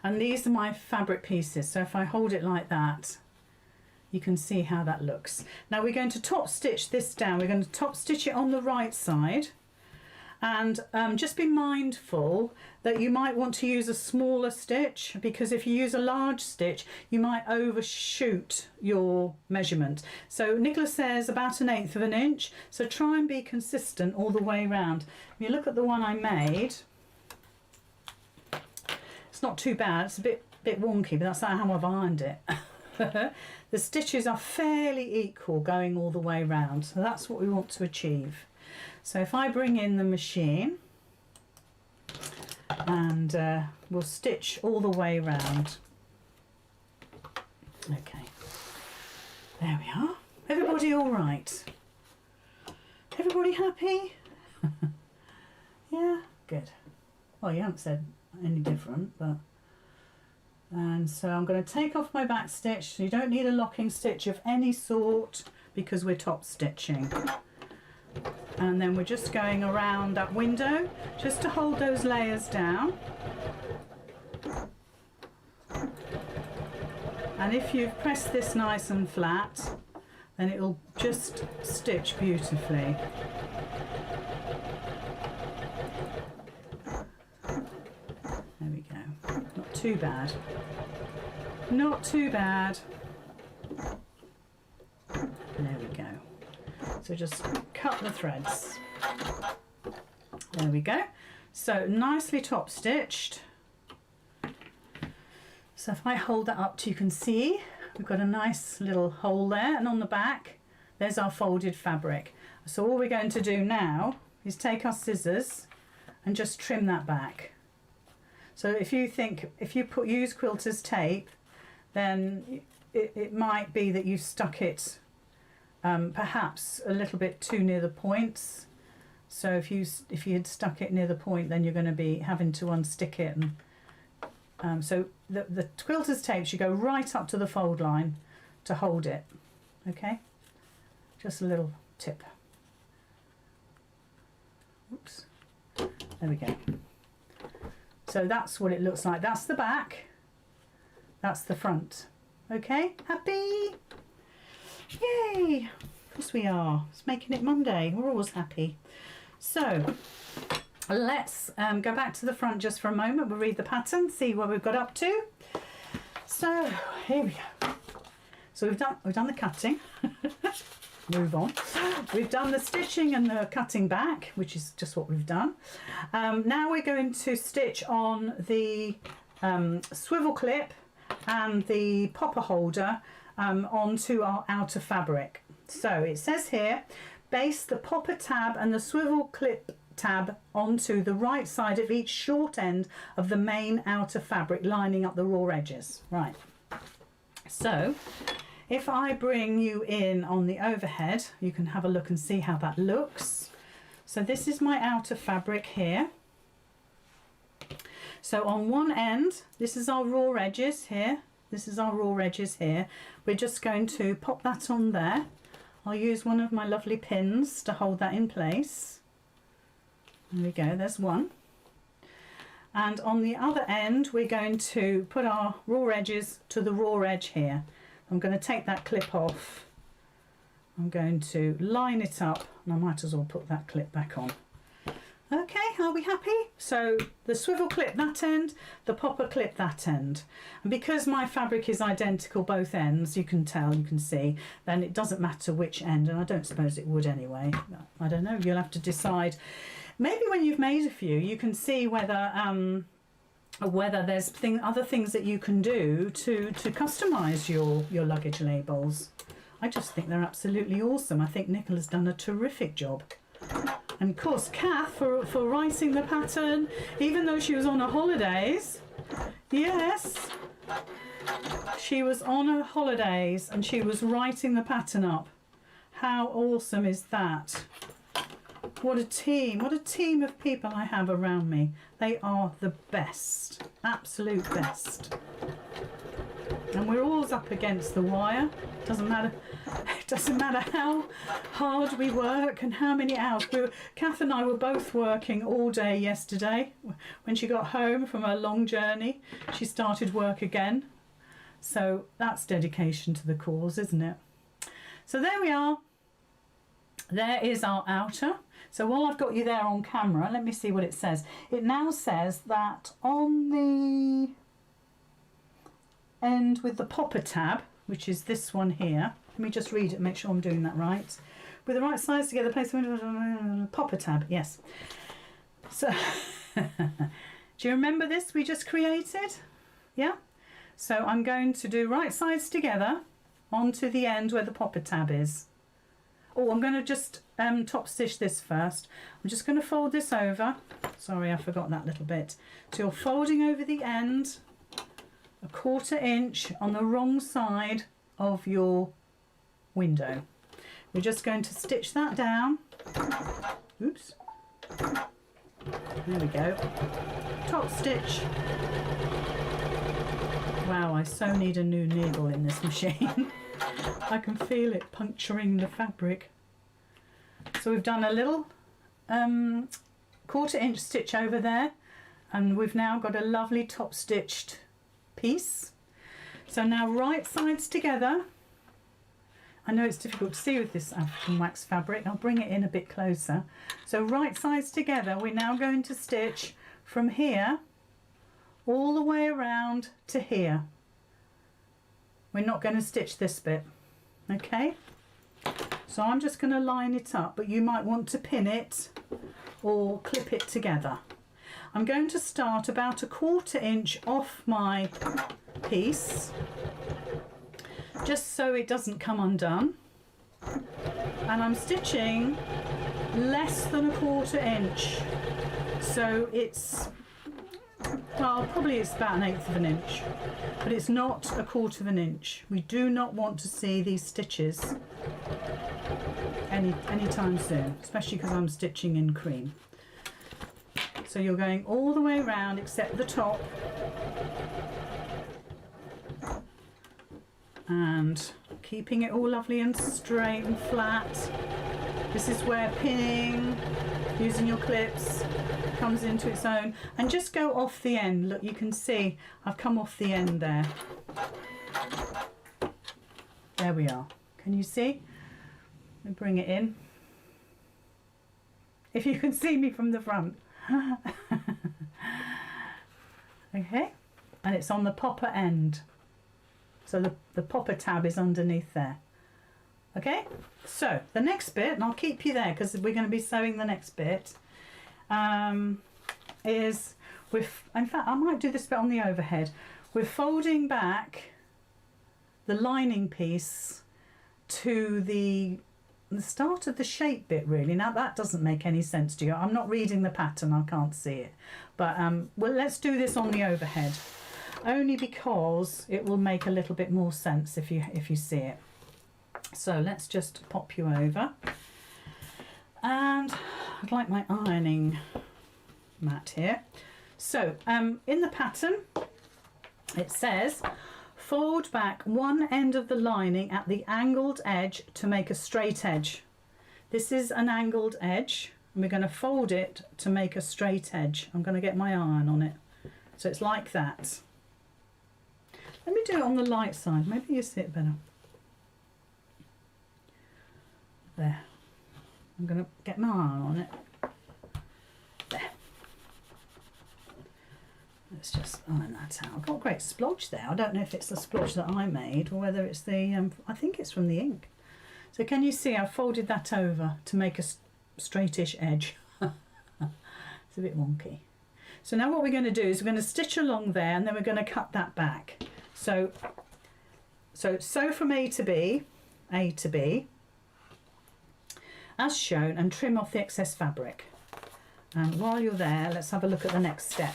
And these are my fabric pieces, so if I hold it like that, you can see how that looks. Now we're going to top stitch this down. We're going to top stitch it on the right side, and just be mindful that you might want to use a smaller stitch, because if you use a large stitch you might overshoot your measurement. So Nicola says about 1/8 of an inch, so try and be consistent all the way around. If you look at the one I made, it's not too bad. It's a bit wonky, but that's not how I've ironed it. The stitches are fairly equal going all the way around, so that's what we want to achieve. So if I bring in the machine, and we'll stitch all the way around. Okay, there we are. Everybody all right? Everybody happy? Yeah, good. Well, you haven't said any different, but, and so I'm going to take off my back stitch. So you don't need a locking stitch of any sort because we're top stitching. And then we're just going around that window just to hold those layers down. And if you've pressed this nice and flat, then it'll just stitch beautifully. There we go. Not too bad. Not too bad. There we go. So just cut the threads. There we go. So nicely top stitched. So if I hold that up you can see we've got a nice little hole there, and on the back there's our folded fabric. So all we're going to do now is take our scissors and just trim that back. So if you use quilter's tape, then it might be that you've stuck it perhaps a little bit too near the points. So if you had stuck it near the point, then you're going to be having to unstick it. And so the quilter's tape should go right up to the fold line to hold it. Okay, just a little tip. Oops, there we go. So that's what it looks like. That's the back, that's the front. Okay, happy? Yay! Of course we are. It's making it Monday. We're always happy. So let's go back to the front just for a moment. We'll read the pattern, see what we've got up to. So here we go. So we've done the cutting. Move on. We've done the stitching and the cutting back, which is just what we've done. Now we're going to stitch on the swivel clip and the popper holder onto our outer fabric. So it says here, baste the popper tab and the swivel clip tab onto the right side of each short end of the main outer fabric, lining up the raw edges. Right. So if I bring you in on the overhead, you can have a look and see how that looks. So this is my outer fabric here. So on one end, this is our raw edges here. This is our raw edges here. We're just going to pop that on there. I'll use one of my lovely pins to hold that in place. There we go, there's one. And on the other end, we're going to put our raw edges to the raw edge here. I'm going to take that clip off. I'm going to line it up, and I might as well put that clip back on. Okay, are we happy? So the swivel clip that end, the popper clip that end. And because my fabric is identical both ends, you can tell, you can see, then it doesn't matter which end, and I don't suppose it would anyway. I don't know, you'll have to decide. Maybe when you've made a few, you can see whether there's other things that you can do to customise your luggage labels. I just think they're absolutely awesome. I think Nicola's done a terrific job. And of course Kath for writing the pattern, even though she was on her holidays. Yes, she was on her holidays and she was writing the pattern up. How awesome is that? What a team of people I have around me. They are the best, absolute best. And we're always up against the wire. Doesn't matter how hard we work and how many hours. Kath and I were both working all day yesterday. When she got home from her long journey, she started work again. So that's dedication to the cause, isn't it? So there we are. There is our outer. So while I've got you there on camera, let me see what it says. It now says that on the end with the popper tab, which is this one here, let me just read it, make sure I'm doing that right. With the right sides together, place the popper tab, yes. So, do you remember this we just created? Yeah? So I'm going to do right sides together onto the end where the popper tab is. Oh, I'm going to just top stitch this first. I'm just going to fold this over. Sorry, I forgot that little bit. So you're folding over the end, a 1/4 inch on the wrong side of your window. We're just going to stitch that down. Oops. There we go. Top stitch. Wow, I so need a new needle in this machine. I can feel it puncturing the fabric. So we've done a little 1/4 inch stitch over there, and we've now got a lovely top stitched piece. So now right sides together. I know it's difficult to see with this African wax fabric. I'll bring it in a bit closer. So right sides together, we're now going to stitch from here all the way around to here. We're not going to stitch this bit, okay? So I'm just going to line it up, but you might want to pin it or clip it together. I'm going to start about a 1/4 inch off my piece, just so it doesn't come undone. And I'm stitching less than a 1/4 inch. So it's, well, probably it's about 1/8 of an inch, but it's not a 1/4 of an inch. We do not want to see these stitches anytime soon, especially because I'm stitching in cream. So you're going all the way around except the top, and keeping it all lovely and straight and flat. This is where pinning, using your clips, comes into its own. And just go off the end. Look, you can see I've come off the end there. There we are. Can you see? Let me bring it in. If you can see me from the front. Okay, and it's on the popper end. So the popper tab is underneath there. Okay, so the next bit, and I'll keep you there because we're going to be sewing the next bit, is in fact I might do this bit on the overhead. We're folding back the lining piece to the start of the shape bit, really. Now that doesn't make any sense to you. I'm not reading the pattern, I can't see it, but well, let's do this on the overhead, only because it will make a little bit more sense if you see it. So let's just pop you over, and I'd like my ironing mat here. So in the pattern it says fold back one end of the lining at the angled edge to make a straight edge. This is an angled edge and we're going to fold it to make a straight edge. I'm going to get my iron on it. So it's like that. Let me do it on the light side, maybe you see it better. There. I'm going to get my iron on it. There. Let's just iron that out. I've got a great splodge there. I don't know if it's the splodge that I made or whether it's the, I think it's from the ink. So can you see I've folded that over to make a straightish edge. It's a bit wonky. So now what we're going to do is we're going to stitch along there and then we're going to cut that back. So sew from A to B, as shown, and trim off the excess fabric. And while you're there, let's have a look at the next step.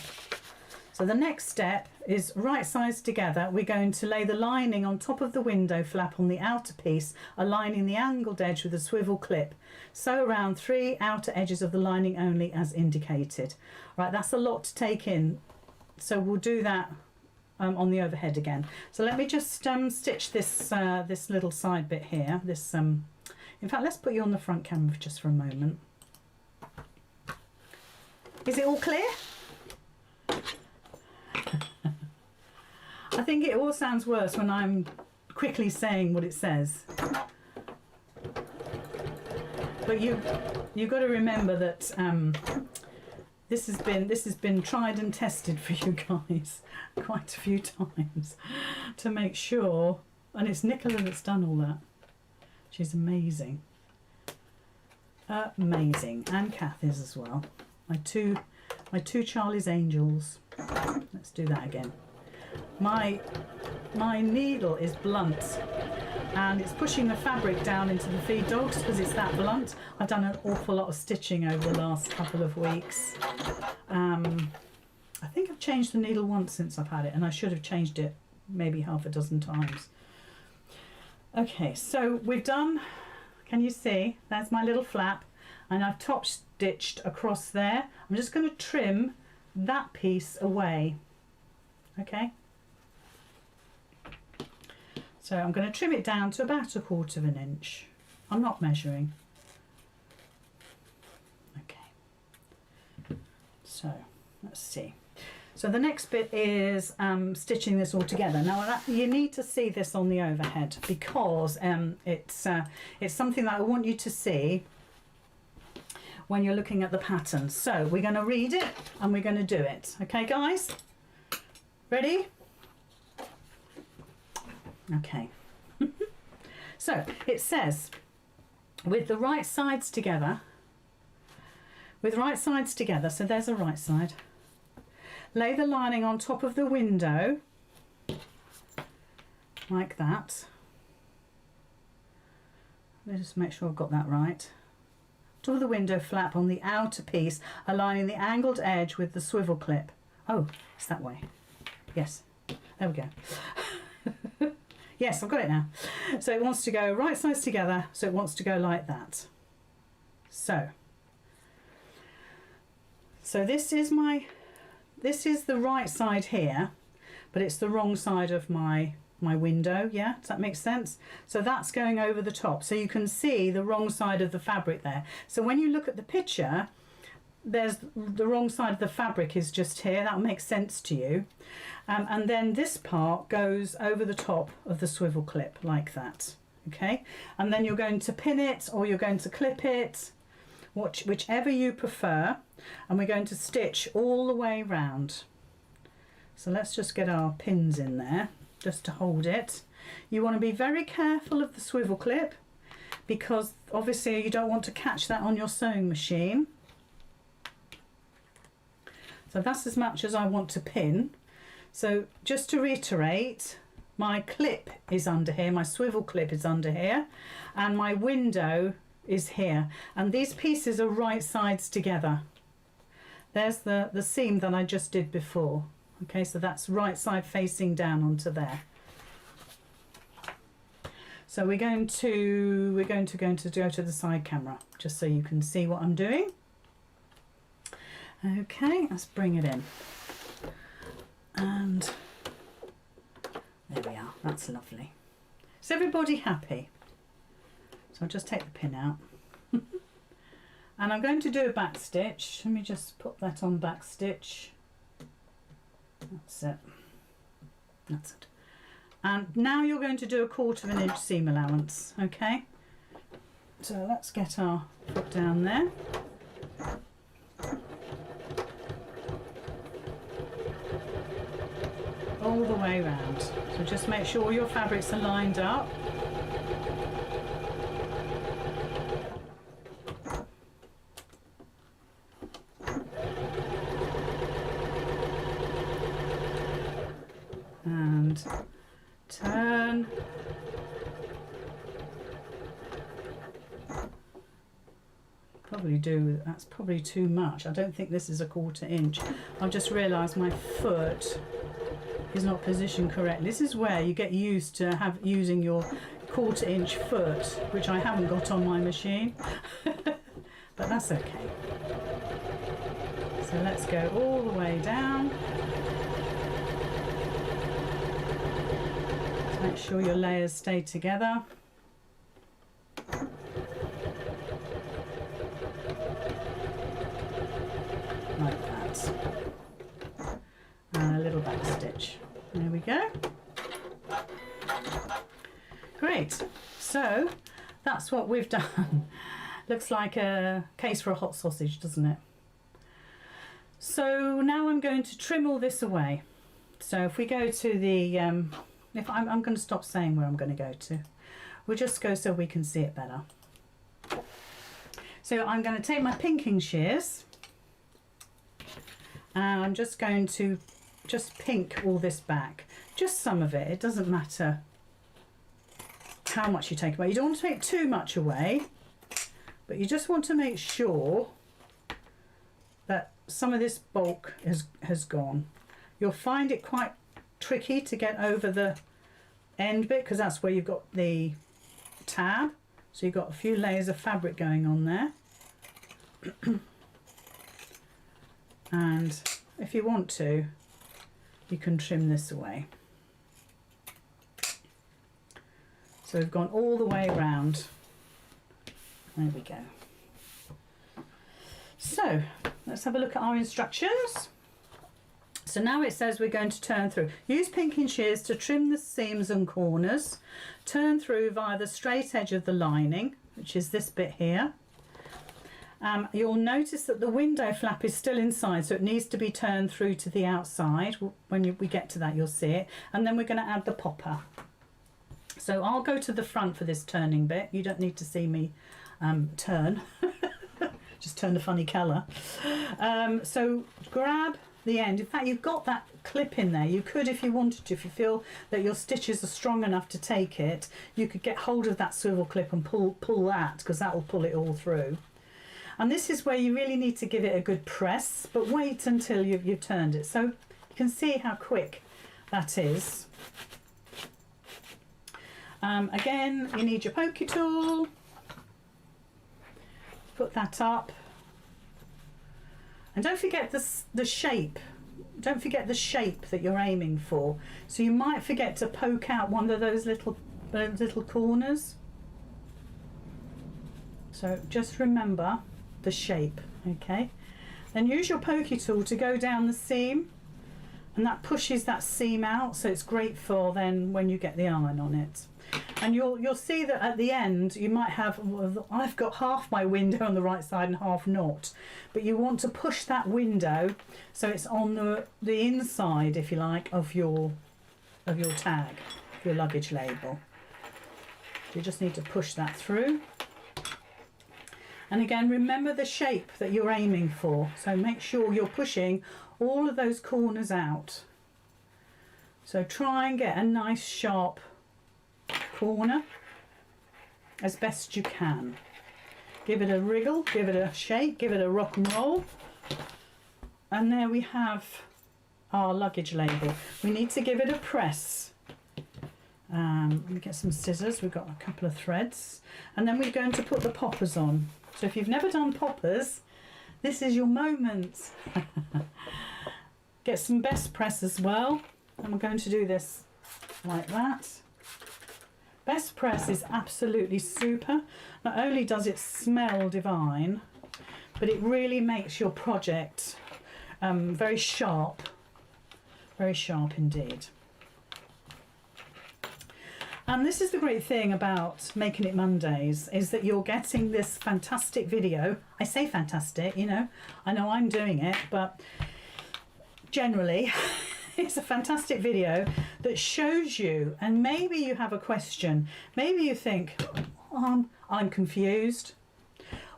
So the next step is right sides together. We're going to lay the lining on top of the window flap on the outer piece, aligning the angled edge with a swivel clip. Sew around 3 outer edges of the lining only as indicated. Right, that's a lot to take in. So we'll do that on the overhead again. So let me just stitch this this little side bit here. This in fact, let's put you on the front camera just for a moment. Is it all clear? I think it all sounds worse when I'm quickly saying what it says. But you've got to remember that this has been tried and tested for you guys quite a few times to make sure. And it's Micola that's done all that. She's amazing. Amazing. And Kath is as well. My two Charlie's Angels. Let's do that again. My needle is blunt and it's pushing the fabric down into the feed dogs because it's that blunt. I've done an awful lot of stitching over the last couple of weeks. I think I've changed the needle once since I've had it, and I should have changed it maybe half a dozen times. Okay, so we've done, can you see, that's my little flap, and I've top stitched across there. I'm just going to trim that piece away. Okay, so I'm going to trim it down to about 1/4 inch. I'm not measuring. Okay, so let's see. So the next bit is stitching this all together. Now you need to see this on the overhead because it's something that I want you to see when you're looking at the pattern. So we're going to read it and we're going to do it. Okay, guys? Ready? Okay. So it says, with the right sides together, so there's a right side, lay the lining on top of the window, like that. Let me just make sure I've got that right. Top of the window flap on the outer piece, aligning the angled edge with the swivel clip. Oh, it's that way. Yes, there we go. Yes, I've got it now. So it wants to go right sides together, so it wants to go like that. So this is the right side here, but it's the wrong side of my my window. Yeah, does that make sense? So that's going over the top, so you can see the wrong side of the fabric there. So when you look at the picture, there's the wrong side of the fabric is just here. That'll make sense to you. And then this part goes over the top of the swivel clip like that. Okay, and then you're going to pin it or you're going to clip it, whichever you prefer, and we're going to stitch all the way round. So let's just get our pins in there just to hold it. You want to be very careful of the swivel clip because obviously you don't want to catch that on your sewing machine. So that's as much as I want to pin. So just to reiterate, my clip is under here, my swivel clip is under here, and my window is here. And these pieces are right sides together. There's the seam that I just did before. Okay, so that's right side facing down onto there. So we're going to go to the side camera just so you can see what I'm doing. Okay, let's bring it in. And there we are, that's lovely. Is everybody happy? So I'll just take the pin out. And I'm going to do a back stitch. Let me just put that on back stitch. That's it. That's it. And now you're going to do a 1/4 inch seam allowance, okay? So let's get our foot down there. All the way around. So just make sure all your fabrics are lined up. And turn. Probably do, that's probably too much. I don't think this is a 1/4 inch. I've just realised my foot is not positioned correctly. This is where you get used to using your 1/4 inch foot, which I haven't got on my machine. But that's okay. So let's go all the way down. Make sure your layers stay together. Like that. And a little back stitch. There we go. Great. So that's what we've done. Looks like a case for a hot sausage, doesn't it? So now I'm going to trim all this away. So if we go to the if I'm going to stop saying where I'm going to go to. We'll just go so we can see it better. So I'm going to take my pinking shears and I'm just going to pink all this back. Just some of it. It doesn't matter how much you take away. You don't want to take too much away, but you just want to make sure that some of this bulk has gone. You'll find it quite tricky to get over the end bit because that's where you've got the tab, so you've got a few layers of fabric going on there. And if you want to, you can trim this away. So we've gone all the way around. There we go. So let's have a look at our instructions. So now it says we're going to turn through. Use pinking shears to trim the seams and corners. Turn through via the straight edge of the lining, which is this bit here. You'll notice that the window flap is still inside, so it needs to be turned through to the outside. When we get to that, you'll see it. And then we're going to add the popper. So I'll go to the front for this turning bit. You don't need to see me turn. Just turn a funny colour. So grab the end. In fact, you've got that clip in there. You could, if you wanted to, if you feel that your stitches are strong enough to take it, you could get hold of that swivel clip and pull that, because that will pull it all through. And this is where you really need to give it a good press, but wait until you've turned it. So you can see how quick that is. Again, you need your pokey tool. Put that up. And don't forget the shape don't forget the shape that you're aiming for. So you might forget to poke out one of those little corners. So just remember the shape, okay? Then use your pokey tool to go down the seam, and that pushes that seam out, so it's great for then when you get the iron on it. And you'll see that at the end you might have, I've got half my window on the right side and half not, but you want to push that window so it's on the inside, if you like, of your tag, your luggage label. You just need to push that through. And again, remember the shape that you're aiming for, so make sure you're pushing all of those corners out. So try and get a nice sharp corner as best you can. Give it a wriggle, give it a shake, give it a rock and roll. And there we have our luggage label. We need to give it a press. Let me get some scissors, we've got a couple of threads. And then we're going to put the poppers on. So if you've never done poppers, this is your moment. Get some best press as well. And we're going to do this like that. Best press is absolutely super. Not only does it smell divine, but it really makes your project very sharp indeed. And this is the great thing about Making It Mondays, is that you're getting this fantastic video. I say fantastic, you know, I know I'm doing it, but generally it's a fantastic video that shows you, and maybe you have a question, maybe you think, I'm confused.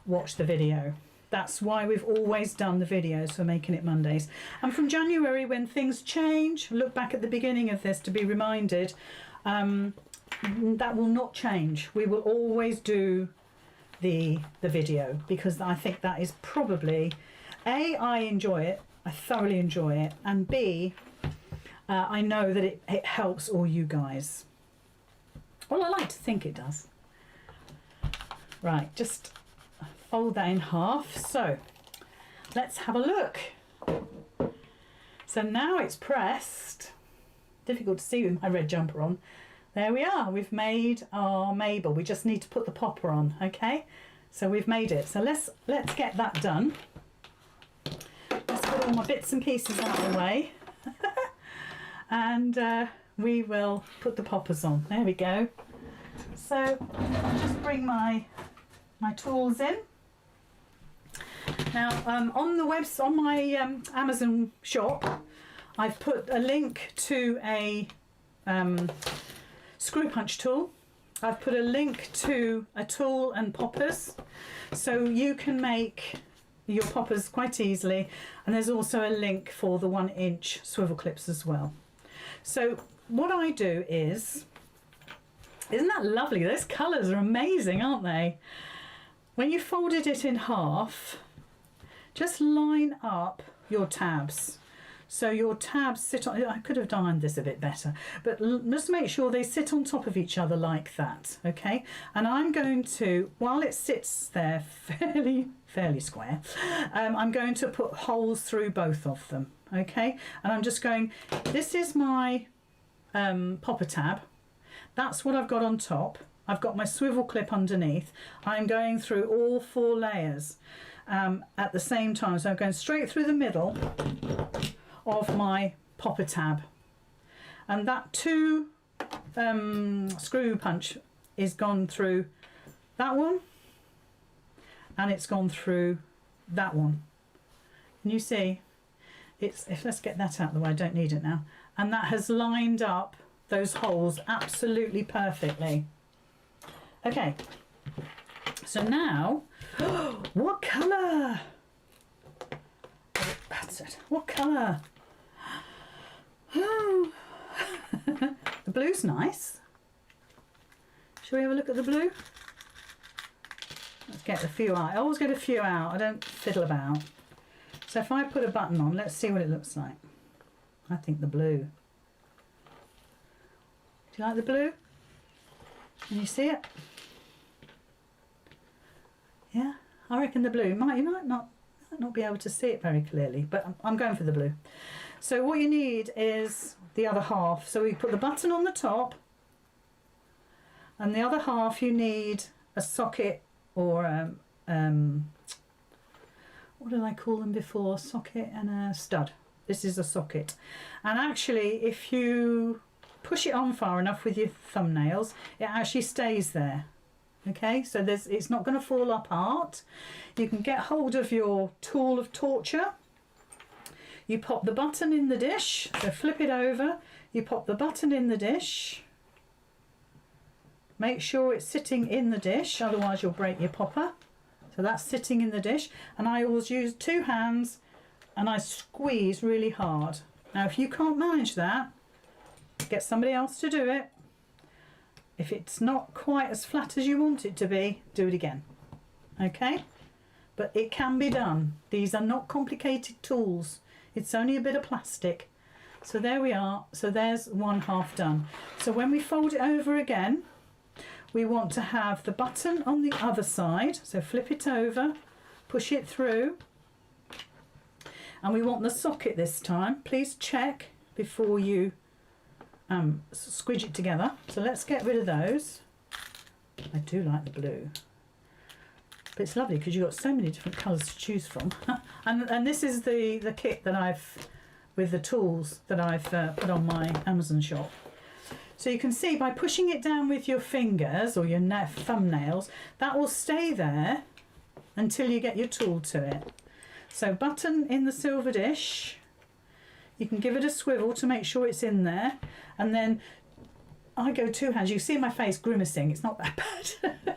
Watch the video. That's why we've always done the videos for Making It Mondays. And from January, when things change, look back at the beginning of this to be reminded, that will not change. We will always do the video, because I think that is probably, A, I enjoy it, I thoroughly enjoy it, and B, I know that it helps all you guys. Well, I like to think it does. Right, just fold that in half. So let's have a look. So now it's pressed. Difficult to see with my red jumper on. There we are, we've made our Mabel. We just need to put the popper on, okay? So we've made it. So let's get that done. Let's put all my bits and pieces out of the way. And we will put the poppers on. There we go. So I'll just bring my tools in. Now on my Amazon shop, I've put a link to a screw punch tool. I've put a link to a tool and poppers, so you can make your poppers quite easily, and there's also a link for the 1-inch swivel clips as well. So what I do is, isn't that lovely? Those colours are amazing, aren't they? When you folded it in half, just line up your tabs. So your tabs sit on, I could have done this a bit better, but just make sure they sit on top of each other like that, okay? And I'm going to, while it sits there fairly square, I'm going to put holes through both of them, okay? And I'm just going, this is my popper tab. That's what I've got on top. I've got my swivel clip underneath. I'm going through all 4 layers at the same time. So I'm going straight through the middle of my popper tab, and that 2 screw punch is gone through that one, and it's gone through that one. Can you see? Let's get that out of the way, I don't need it now. And that has lined up those holes absolutely perfectly. Okay, so now, what colour? That's it. What colour? Oh. The blue's nice. Shall we have a look at the blue? Let's get a few out. I always get a few out. I don't fiddle about. So if I put a button on, let's see what it looks like. I think the blue. Do you like the blue? Can you see it? Yeah, I reckon the blue. You might not be able to see it very clearly, but I'm going for the blue. So what you need is the other half. So we put the button on the top, and the other half you need a socket or what did I call them before? Socket and a stud. This is a socket. And actually, if you push it on far enough with your thumbnails, it actually stays there. Okay, so it's not going to fall apart. You can get hold of your tool of torture. You pop the button in the dish, so flip it over. You pop the button in the dish. Make sure it's sitting in the dish, otherwise you'll break your popper. So that's sitting in the dish, and I always use 2 hands and I squeeze really hard. Now if you can't manage that, get somebody else to do it. If it's not quite as flat as you want it to be, do it again. Okay? But it can be done. These are not complicated tools. It's only a bit of plastic. So there we are. So there's one half done. So when we fold it over again, we want to have the button on the other side. So flip it over, push it through. And we want the socket this time. Please check before you squidge it together. So let's get rid of those. I do like the blue. But it's lovely because you've got so many different colours to choose from. and this is the kit that I've, with the tools that I've put on my Amazon shop. So you can see by pushing it down with your fingers or your thumbnails, that will stay there until you get your tool to it. So button in the silver dish. You can give it a swivel to make sure it's in there. And then I go 2 hands. You see my face grimacing. It's not that bad.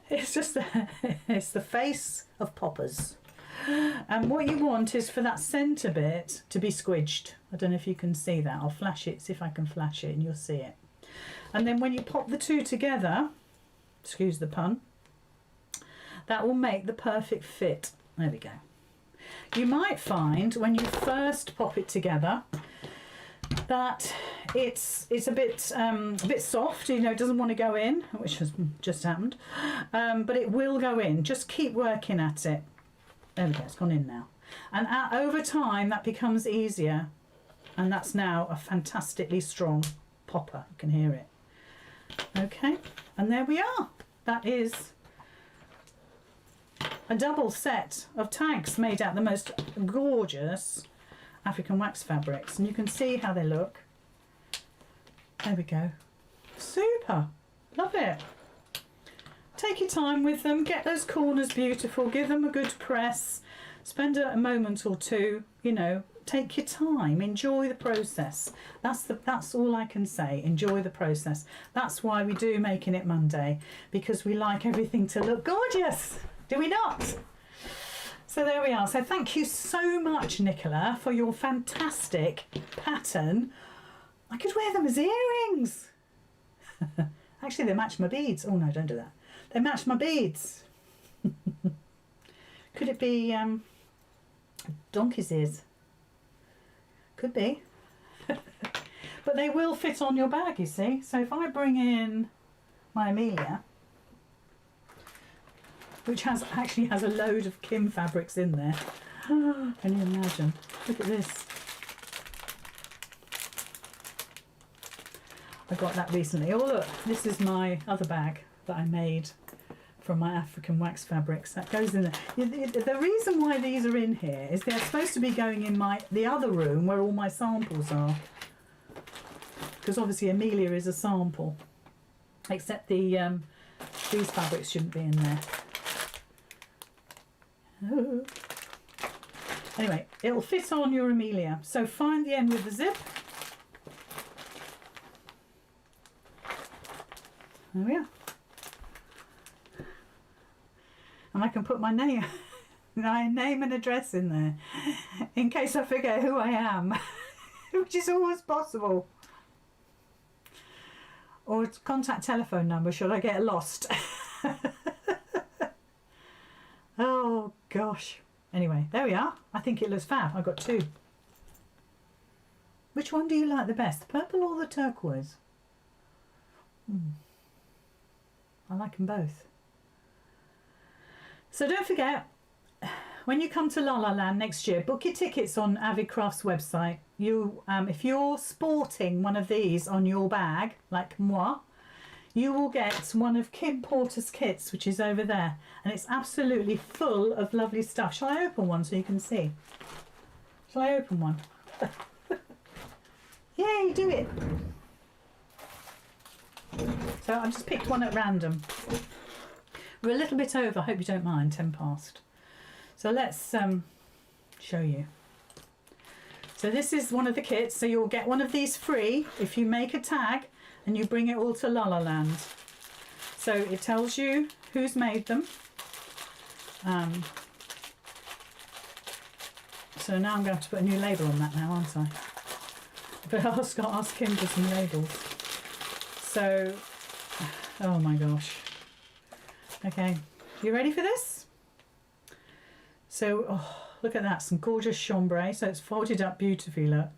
It's just it's the face of poppers. And what you want is for that centre bit to be squidged. I don't know if you can see that. I'll flash it, see if I can flash it and you'll see it. And then when you pop the two together, excuse the pun, that will make the perfect fit. There we go. You might find when you first pop it together that it's a bit soft, you know, it doesn't want to go in, which has just happened, but it will go in. Just keep working at it. There we go, it's gone in now. And over time that becomes easier, and that's now a fantastically strong popper. You can hear it. Okay, and there we are. That is a double set of tags made out of the most gorgeous African wax fabrics, and you can see how they look. There we go. Super. Love it. Take your time with them, get those corners beautiful, give them a good press, spend a moment or two, you know, take your time, enjoy the process. That's all I can say, enjoy the process. That's why we do Making It Monday, because we like everything to look gorgeous, do we not? So there we are. So thank you so much, Nicola, for your fantastic pattern. I could wear them as earrings. Actually, they match my beads. Oh no, don't do that. They match my beads. Could it be donkey's ears? Could be. But they will fit on your bag, you see. So if I bring in my Amelia, which actually has a load of Kim fabrics in there. Can you imagine? Look at this. I got that recently. Oh look, this is my other bag that I made from my African wax fabrics. That goes in there. The reason why these are in here is they're supposed to be going in the other room where all my samples are. Because obviously Amelia is a sample. Except these fabrics shouldn't be in there. Oh. Anyway, it'll fit on your Amelia. So find the end with the zip. There we are. And I can put my name and address in there in case I forget who I am, which is always possible. Or contact telephone number should I get lost. Oh gosh. Anyway, there we are. I think it looks fab. I got two. Which one do you like the best, the purple or the turquoise? I like them both. So don't forget, when you come to La La Land next year, book your tickets on Avid Crafts website. You, if you're sporting one of these on your bag, like moi, you will get one of Kim Porter's kits, which is over there, and it's absolutely full of lovely stuff. Shall I open one so you can see? Shall I open one? Yay, do it! So I've just picked one at random. We're a little bit over, I hope you don't mind, 10 past. So let's show you. So this is one of the kits, so you'll get one of these free if you make a tag and you bring it all to La La Land. So it tells you who's made them. So now I'm going to have to put a new label on that now, aren't I? But I'll ask him for some labels. So, oh my gosh. Okay, you ready for this? So, oh, look at that, some gorgeous chambray. So it's folded up beautifully, look.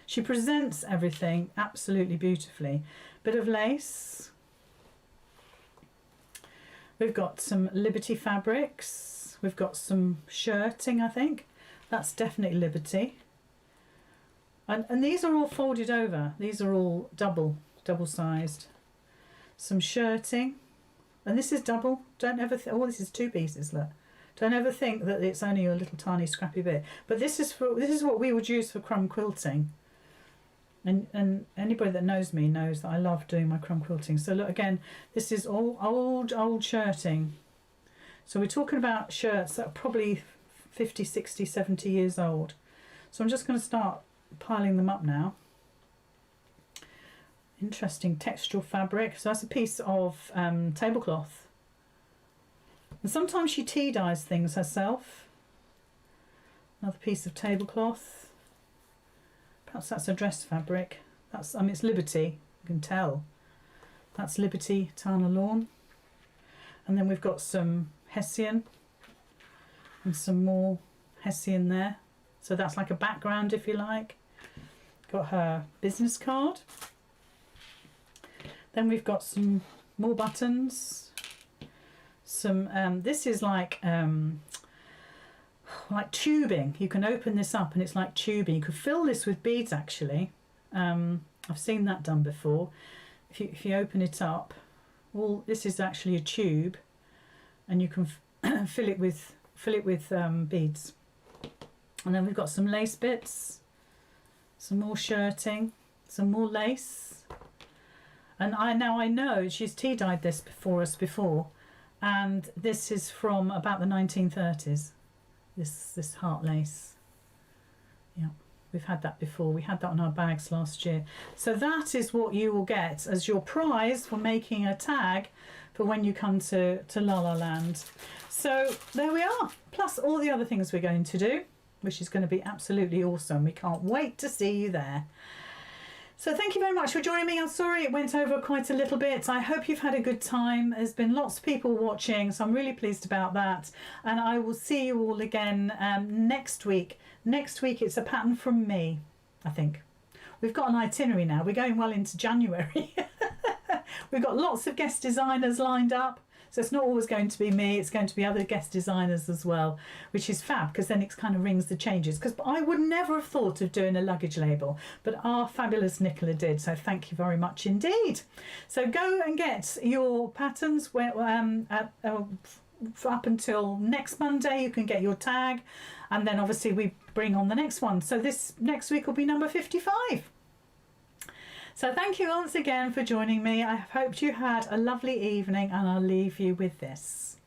She presents everything absolutely beautifully. Bit of lace. We've got some Liberty fabrics. We've got some shirting, I think. That's definitely Liberty. And these are all folded over. These are all double-sized. Some shirting. And this is double. Don't ever oh, this is 2 pieces, look. Don't ever think that it's only a little tiny scrappy bit. But this is what we would use for crumb quilting. And anybody that knows me knows that I love doing my crumb quilting. So look, again, this is all old shirting. So we're talking about shirts that are probably 50, 60, 70 years old. So I'm just going to start piling them up now. Interesting textural fabric. So that's a piece of tablecloth. And sometimes she tea dyes things herself. Another piece of tablecloth. Perhaps that's a dress fabric. That's, I mean, it's Liberty, you can tell. That's Liberty Tana Lawn. And then we've got some Hessian and some more Hessian there. So that's like a background, if you like. Got her business card. Then we've got some more buttons. Some, this is like tubing. You can open this up and it's like tubing. You could fill this with beads actually. I've seen that done before. If you open it up, well, this is actually a tube, and you can fill it with beads. And then we've got some lace bits, some more shirting, some more lace. And I know she's tea dyed this for us before, and this is from about the 1930s. This heart lace. Yeah, we've had that before. We had that on our bags last year. So that is what you will get as your prize for making a tag for when you come to La La Land. So there we are, plus all the other things we're going to do, which is going to be absolutely awesome. We can't wait to see you there. So thank you very much for joining me. I'm sorry it went over quite a little bit. I hope you've had a good time. There's been lots of people watching, so I'm really pleased about that. And I will see you all again next week. Next week it's a pattern from me, I think. We've got an itinerary now. We're going well into January. We've got lots of guest designers lined up. So it's not always going to be me, it's going to be other guest designers as well, which is fab, because then it kind of rings the changes. Because I would never have thought of doing a luggage label, but our fabulous Nicola did, so thank you very much indeed. So go and get your patterns up until next Monday. You can get your tag, and then obviously we bring on the next one. So this next week will be number 55. So thank you once again for joining me. I hope you had a lovely evening, and I'll leave you with this.